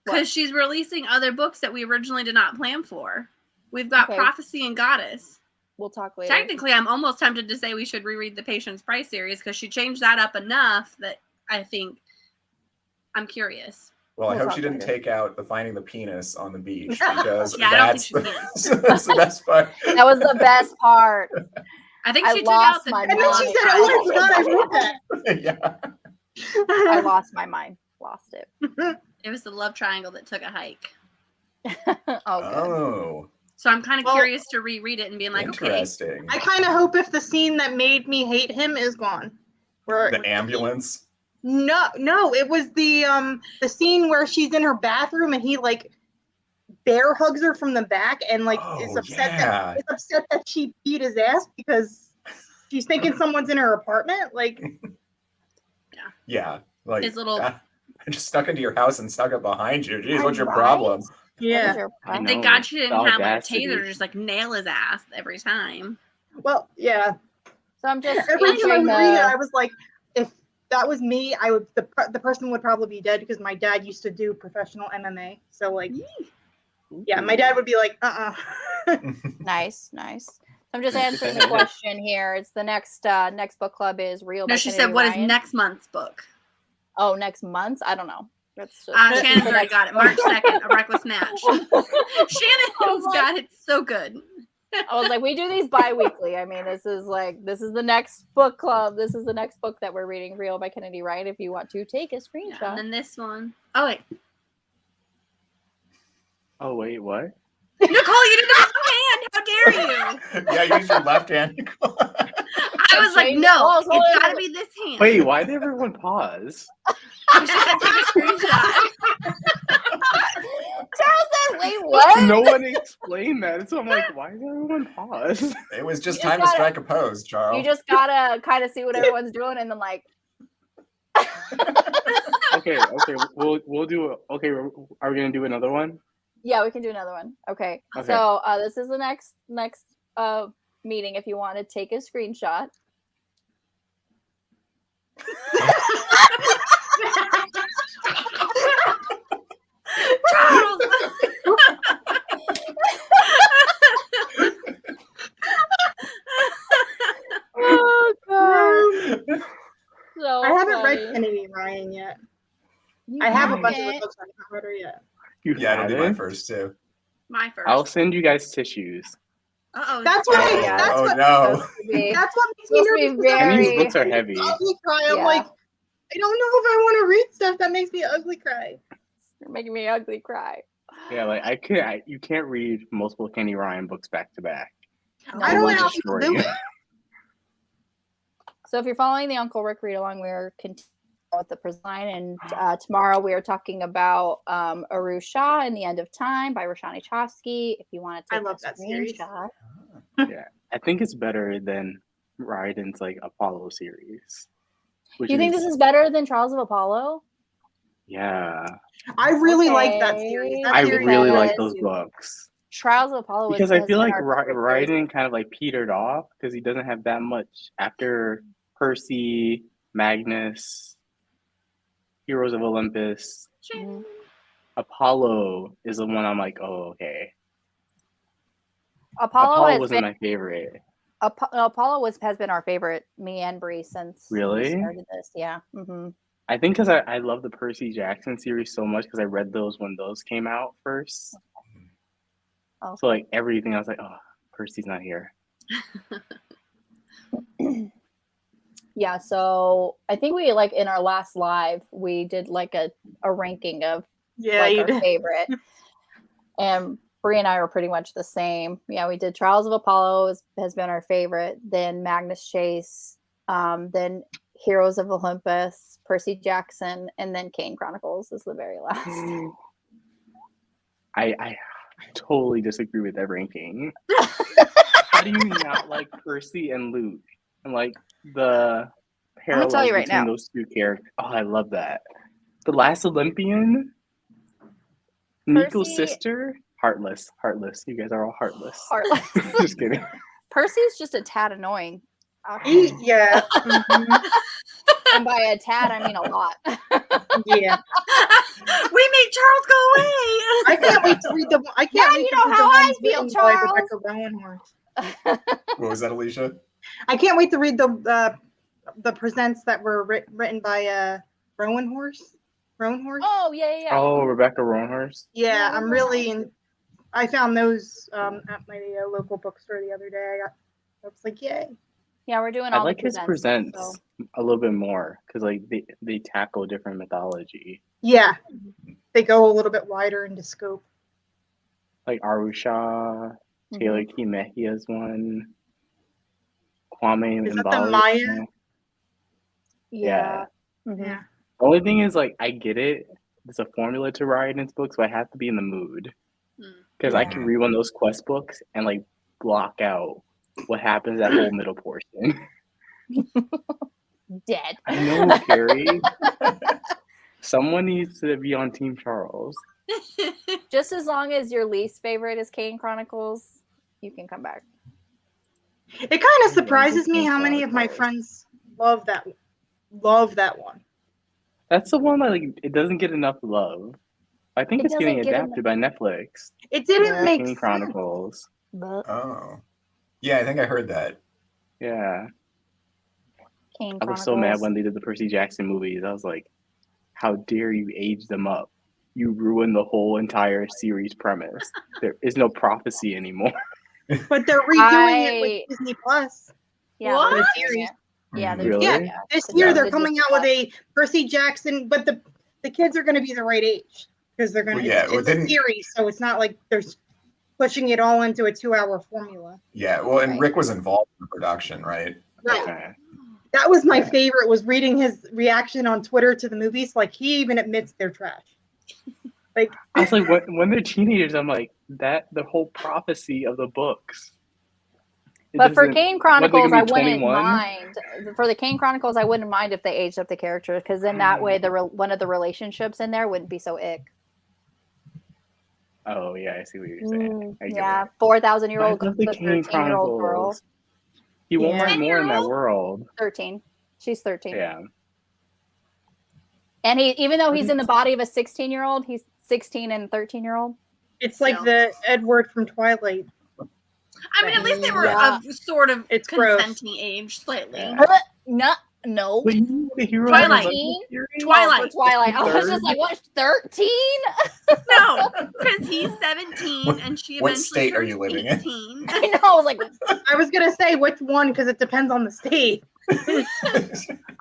Because she's releasing other books that we originally did not plan for. We've got Prophecy and Goddess. We'll talk later. Technically, I'm almost tempted to say we should reread the Patience Price series because she changed that up enough that I think I'm curious. Well, I hope she didn't take out the finding the penis on the beach because yeah, that's the best part. That was the best part. I think she took out the. And then she said, "Oh, I forgot I wrote that." Yeah. I lost my mind. Lost it. It was the love triangle that took a hike. Oh. So I'm kind of curious to reread it and being like, interesting. I kind of hope if the scene that made me hate him is gone. The ambulance. No, it was the scene where she's in her bathroom and he like bear hugs her from the back and like is upset that she beat his ass because she's thinking someone's in her apartment. Like, yeah, like his little. I just snuck into your house and snuck up behind you. Jeez, what's your problem? Yeah. Thank God she didn't have like a taser to just like nail his ass every time. Well, yeah. So I'm just every time I was reading it, I was like, if that was me, I would the person would probably be dead because my dad used to do professional MMA. So like, yeah, my dad would be like, Nice. I'm just answering the question here. It's the next book club is Real. No, she said, "What is next month's book?" Oh, next month's? I don't know. That's just Shannon's already got it. March 2nd, A Reckless Match. Shannon's got it so good. I was like, we do these bi-weekly. I mean, this is the next book club. This is the next book that we're reading, Real by Kennedy Wright. If you want to take a screenshot. Yeah, and then this one. Oh, wait. Oh, wait, what? Nicole, you did the wrong hand. How dare you? Yeah, use your left hand, Nicole. I was like, no, it's got to be this hand. Wait, why did everyone pause? She said take a screenshot. Charles said, wait, what? No one explained that. So I'm like, why did everyone pause? It was just time to strike a pose, Charles. You just gotta kind of see what everyone's doing and then like. Okay. We'll do. Okay, are we gonna do another one? Yeah, we can do another one. Okay. So this is the next meeting. If you want to take a screenshot. Charles. Oh god. So I haven't read Kennedy Ryan yet. I have a bunch of the books. I haven't read her yet. I did my first too. My first. I'll send you guys tissues. Uh-oh. That's what. That's what. No. That's what makes me nervous. And these books are heavy. Ugly cry. I'm like, I don't know if I want to read stuff that makes me ugly cry. You're making me ugly cry. Yeah, like you can't read multiple Kenny Ryan books back to back. I don't know how people do it. So if you're following the Uncle Rick read along, we're continuing with the Presign, and tomorrow we are talking about Aru Shah and the End of Time by Roshani Chofsky. If you want to take a screenshot. Yeah, I think it's better than Raiden's like Apollo series. You think this is better than Trials of Apollo? Yeah. I really like that series. I really like those books. Trials of Apollo because I feel like Raiden kind of like petered off because he doesn't have that much after Percy, Magnus, Heroes of Olympus. Mm-hmm. Apollo is the one I'm like, oh, okay. Apollo wasn't my favorite. Apollo has been our favorite, me and Bree, since we started this. Yeah. Mm-hmm. I think because I love the Percy Jackson series so much because I read those when those came out first. Oh. So like everything, I was like, oh, Percy's not here. Yeah, so I think we like in our last live we did like a ranking of our favorite, and Bree and I were pretty much the same. Yeah, we did Trials of Apollo has been our favorite, then Magnus Chase, then Heroes of Olympus, Percy Jackson, and then Kane Chronicles is the very last. I totally disagree with that ranking. How do you not like Percy and Luke and like the parallels between those two characters? Oh, I love that. The Last Olympian, Nico's sister, heartless. You guys are all heartless. Just kidding. Percy's just a tad annoying. Yeah. Mm-hmm. And by a tad, I mean a lot. Yeah. We made Charles go away. I can't wait to read the. I can't. Now you know how I feel, Charles. What was that, Alicia? I can't wait to read the presents that were written by Rowan Horse. Oh yeah. Oh, Rebecca Roanhorse. Yeah, I'm really in. I found those at my local bookstore the other day. I was like, yay. Yeah, we're doing all I like the presents a little bit more because like they tackle different mythology. Yeah, they go a little bit wider into scope. Like Arusha, Taylor Key Mehia's one, Kwame Is that the Maya? Yeah. Mm-hmm. Yeah. The only thing is like I get it. It's a formula to Raiden's books, but I have to be in the mood because I can read one of those quest books and like block out what happens that whole middle portion. Dead. I know, Carrie. Someone needs to be on Team Charles. Just as long as your least favorite is Kane Chronicles, you can come back. It kind of surprises me how many of my friends love that one. That's the one that like it doesn't get enough love. I think it's getting adapted by Netflix. It didn't make Kane Chronicles. Oh. Yeah, I think I heard that. Yeah. Kane I was so mad when they did the Percy Jackson movies. I was like, how dare you age them up? You ruined the whole entire series premise. There is no prophecy anymore. But they're redoing it with Disney Plus. Yeah, what? Yeah, really? Yeah. This year they're coming out with a Percy Jackson, but the kids are going to be the right age because they're going to. It's a series, so it's not like they're pushing it all into a 2-hour formula. Yeah, well, and Rick was involved in the production, right? Right. Okay. That was my favorite, was reading his reaction on Twitter to the movies. Like, he even admits they're trash. Like, I was like, when they're teenagers, I'm like, that the whole prophecy of the books. But for Kane Chronicles, I wouldn't mind. For the Kane Chronicles, I wouldn't mind if they aged up the characters, because then that way, one of the relationships in there wouldn't be so ick. Oh yeah, I see what you're saying. 4,000-year-old with the 13-year-old girl. He won't want more in that world. 13. She's 13. Yeah. And even though he's in the body of a 16-year-old, he's 16 and 13-year-old. It's like the Edward from Twilight. I mean, at least they were of sort of consenting age, slightly. No. Twilight. Twilight. I was just like, what, 13? No, because he's 17 and she eventually What state are you living 18. in? I know. I was like, I was going to say which one, because it depends on the state.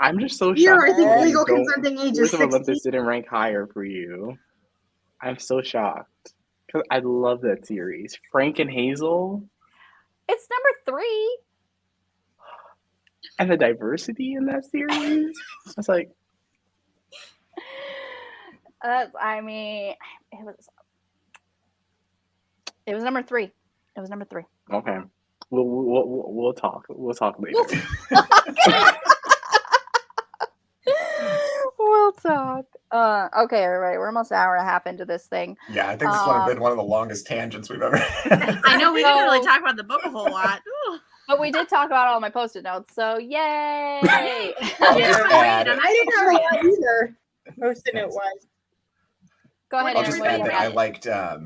I'm just so shocked. Here, I think legal consenting age is 16. Olympus didn't rank higher for you. I'm so shocked. because I love that series. Frank and Hazel. It's number 3. And the diversity in that series. I was like, I mean, it was number 3. It was number 3. okay, we'll talk. We'll talk later. We'll talk. Okay, everybody, we're almost an hour and a half into this thing. Yeah, I think this one has been one of the longest tangents we've ever had. I know we didn't really talk about the book a whole lot. But we did talk about all my Post-it notes, so yay! I'll just add, I didn't have a lot either. Post-it note wise. Go ahead. I'll just Aaron, add what that do you got?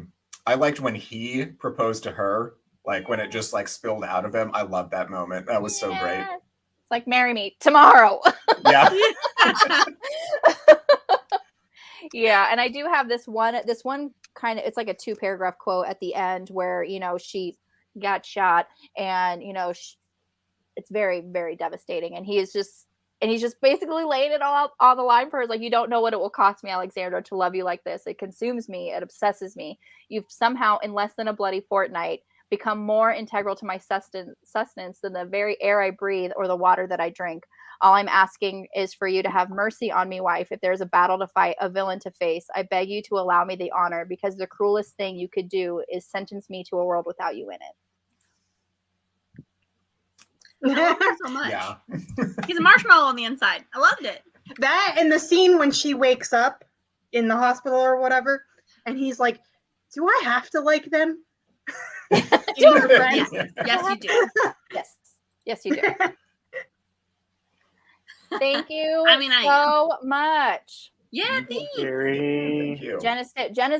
I liked when he proposed to her, like when it just like spilled out of him. I loved that moment. That was so great. It's like, marry me tomorrow. Yeah. Yeah, and I do have this one kind of, it's like a 2-paragraph quote at the end where, she got shot and, it's very, very devastating. And he's just basically laying it all out on the line for her. Like, you don't know what it will cost me, Alexandra, to love you like this. It consumes me. It obsesses me. You've somehow, in less than a bloody fortnight, become more integral to my sustenance than the very air I breathe or the water that I drink. All I'm asking is for you to have mercy on me, wife. If there's a battle to fight, a villain to face, I beg you to allow me the honor, because the cruelest thing you could do is sentence me to a world without you in it. I love her so much. Yeah. He's a marshmallow on the inside. I loved it. That and the scene when she wakes up in the hospital or whatever, and he's like, "Do I have to like them?" Yes, you do. Yes, you do. Thank you I so much. Yeah, thanks. Thank you. Jenna's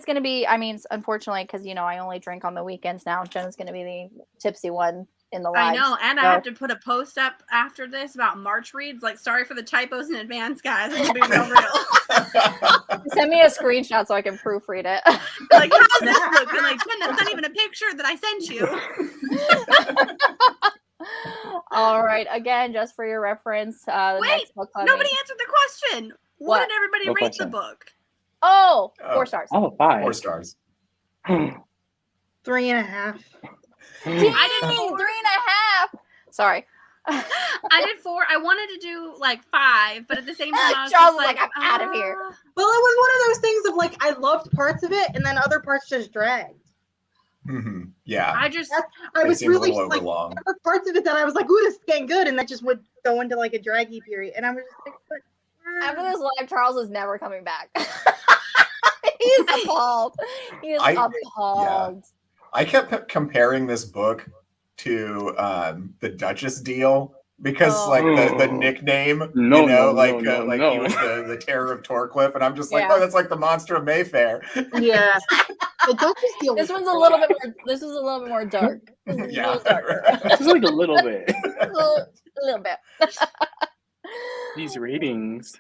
going to be, unfortunately, because, I only drink on the weekends now. Jenna's going to be the tipsy one in the live. I know, and I have to put a post up after this about March reads. Like, sorry for the typos in advance, guys. It's going to be real. Send me a screenshot so I can proofread it. Like, how's this look? And like, Jen, that's not even a picture that I sent you. All right. Again, just for your reference, the Wait, next book nobody answered the question. What did everybody rate the book? 4 stars. 5. 4 stars. 3.5. Dang, 3.5. Sorry. I did 4. I wanted to do like 5, but at the same time, I was Charles just was like, I'm out of here. Well, it was one of those things of like, I loved parts of it, and then other parts just dragged. Mm-hmm. Yeah. I was really like there were parts of it that I was like, "Ooh, this is getting good," and that just would go into like a draggy period, and I was just like, After this live, Charles is never coming back. He's appalled. He is appalled. Yeah. I kept comparing this book to the Duchess deal because the nickname, he was the Terror of Torcliffe, and I'm just like, oh, that's like the Monster of Mayfair. Yeah. The Duchess deal. This was a little bit more. This was a little bit more dark. Yeah. Just like a little bit. a little bit. These ratings.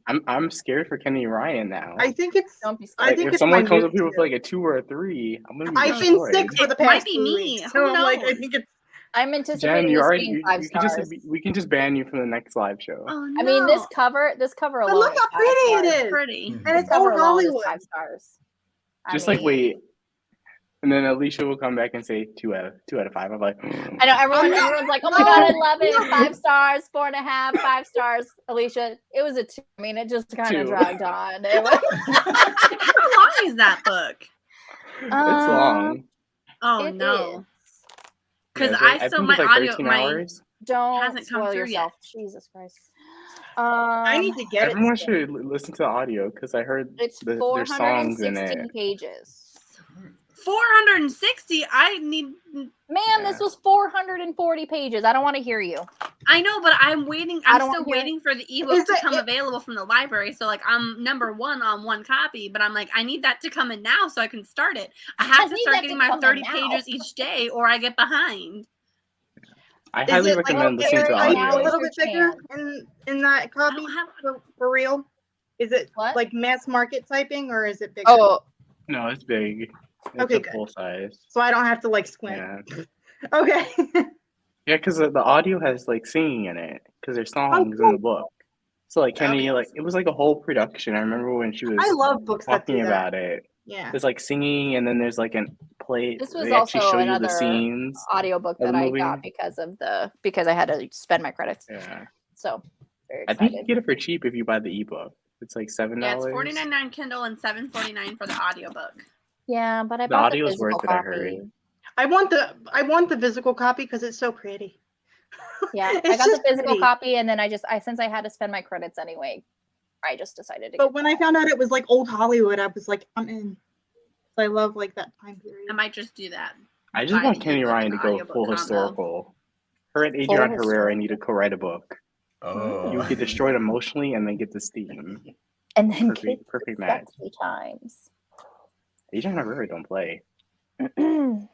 I'm scared for Kenny Ryan now. I think it's. Don't be scared. If someone comes up here with like a 2 or a 3, I'm gonna be. I've been sick for the past. Might be 2 me. weeks, so I'm like, I think it's. I'm anticipating this being 5 stars. We can just ban you from the next live show. Oh, no. I mean, this cover alone. But look how pretty it is. Pretty. And it's cover all alone is Hollywood. 5 stars. Wait. And then Alicia will come back and say 2 out of 5. I'm like, I know everyone's like, oh my god, I love it. 5 stars, 4.5, 5 stars. Alicia, it was a 2. I mean, it just kind of dragged on. It was... How long is that book? It's long. Oh no. Because I still think my it's like audio 13 hours. Don't hasn't come spoil through yourself. yet. Jesus Christ. I need to get Everyone it. should listen to the audio because I heard It's there's songs in 416 it. pages. 460. I need. Ma'am, this was 440 pages. I don't want to hear you. I know, but I'm waiting. I'm still waiting for the ebook to come available from the library. So, like, I'm number 1 on 1 copy, but I'm like, I need that to come in now so I can start it. I have to start getting my 30 pages each day, or I get behind. I highly recommend listening to the audio. A little bit bigger in that copy for real. Is it like mass market typing, or is it bigger? Oh, no, it's big. It's okay, full size. So I don't have to like squint. Yeah. Okay. Yeah, because the audio has like singing in it because there's songs in the book. So like Kenny, like it was like a whole production. I remember when she was I love books talking that do about that. it. Yeah. There's like singing, and then there's like an play. This was they actually also show you the another scenes. audiobook of that the I movie. got because I had to spend my credits. Yeah. So very I excited. think you get it for cheap if you buy the ebook. It's like $7. Yeah, it's $49.99 Kindle and $7.49 for the audiobook. Yeah, but I The bought the audio's physical worth it, I copy. heard. I want the physical copy because it's so pretty. Yeah, It's I got the just physical pretty. copy, and then since I had to spend my credits anyway, I just decided to. But when I found out it was like old Hollywood, I was like, I'm in. I love like that time period. I might just do that. I just Buy want the Kenny ebook Ryan and to the go audiobook full combo. historical. Her and Adrian Herrera need to co-write a book. Oh. You get destroyed emotionally and then get the steam. And then Perfect match. sexy times. Adrian Herrera don't play. I All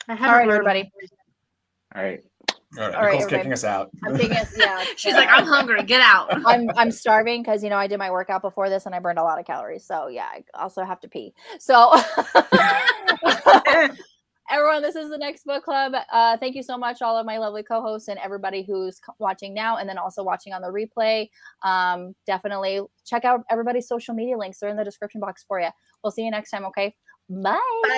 haven't right, read everybody. All right. All right, All right, Nicole's everybody. kicking us out. I'm taking us. Yeah, She's like, I'm hungry. Get out. I'm starving because I did my workout before this and I burned a lot of calories. So yeah, I also have to pee. So everyone, this is the Next Book Club. Thank you so much, all of my lovely co-hosts and everybody who's watching now and then also watching on the replay. Definitely check out everybody's social media links. They're in the description box for you. We'll see you next time. Okay. Bye. Bye.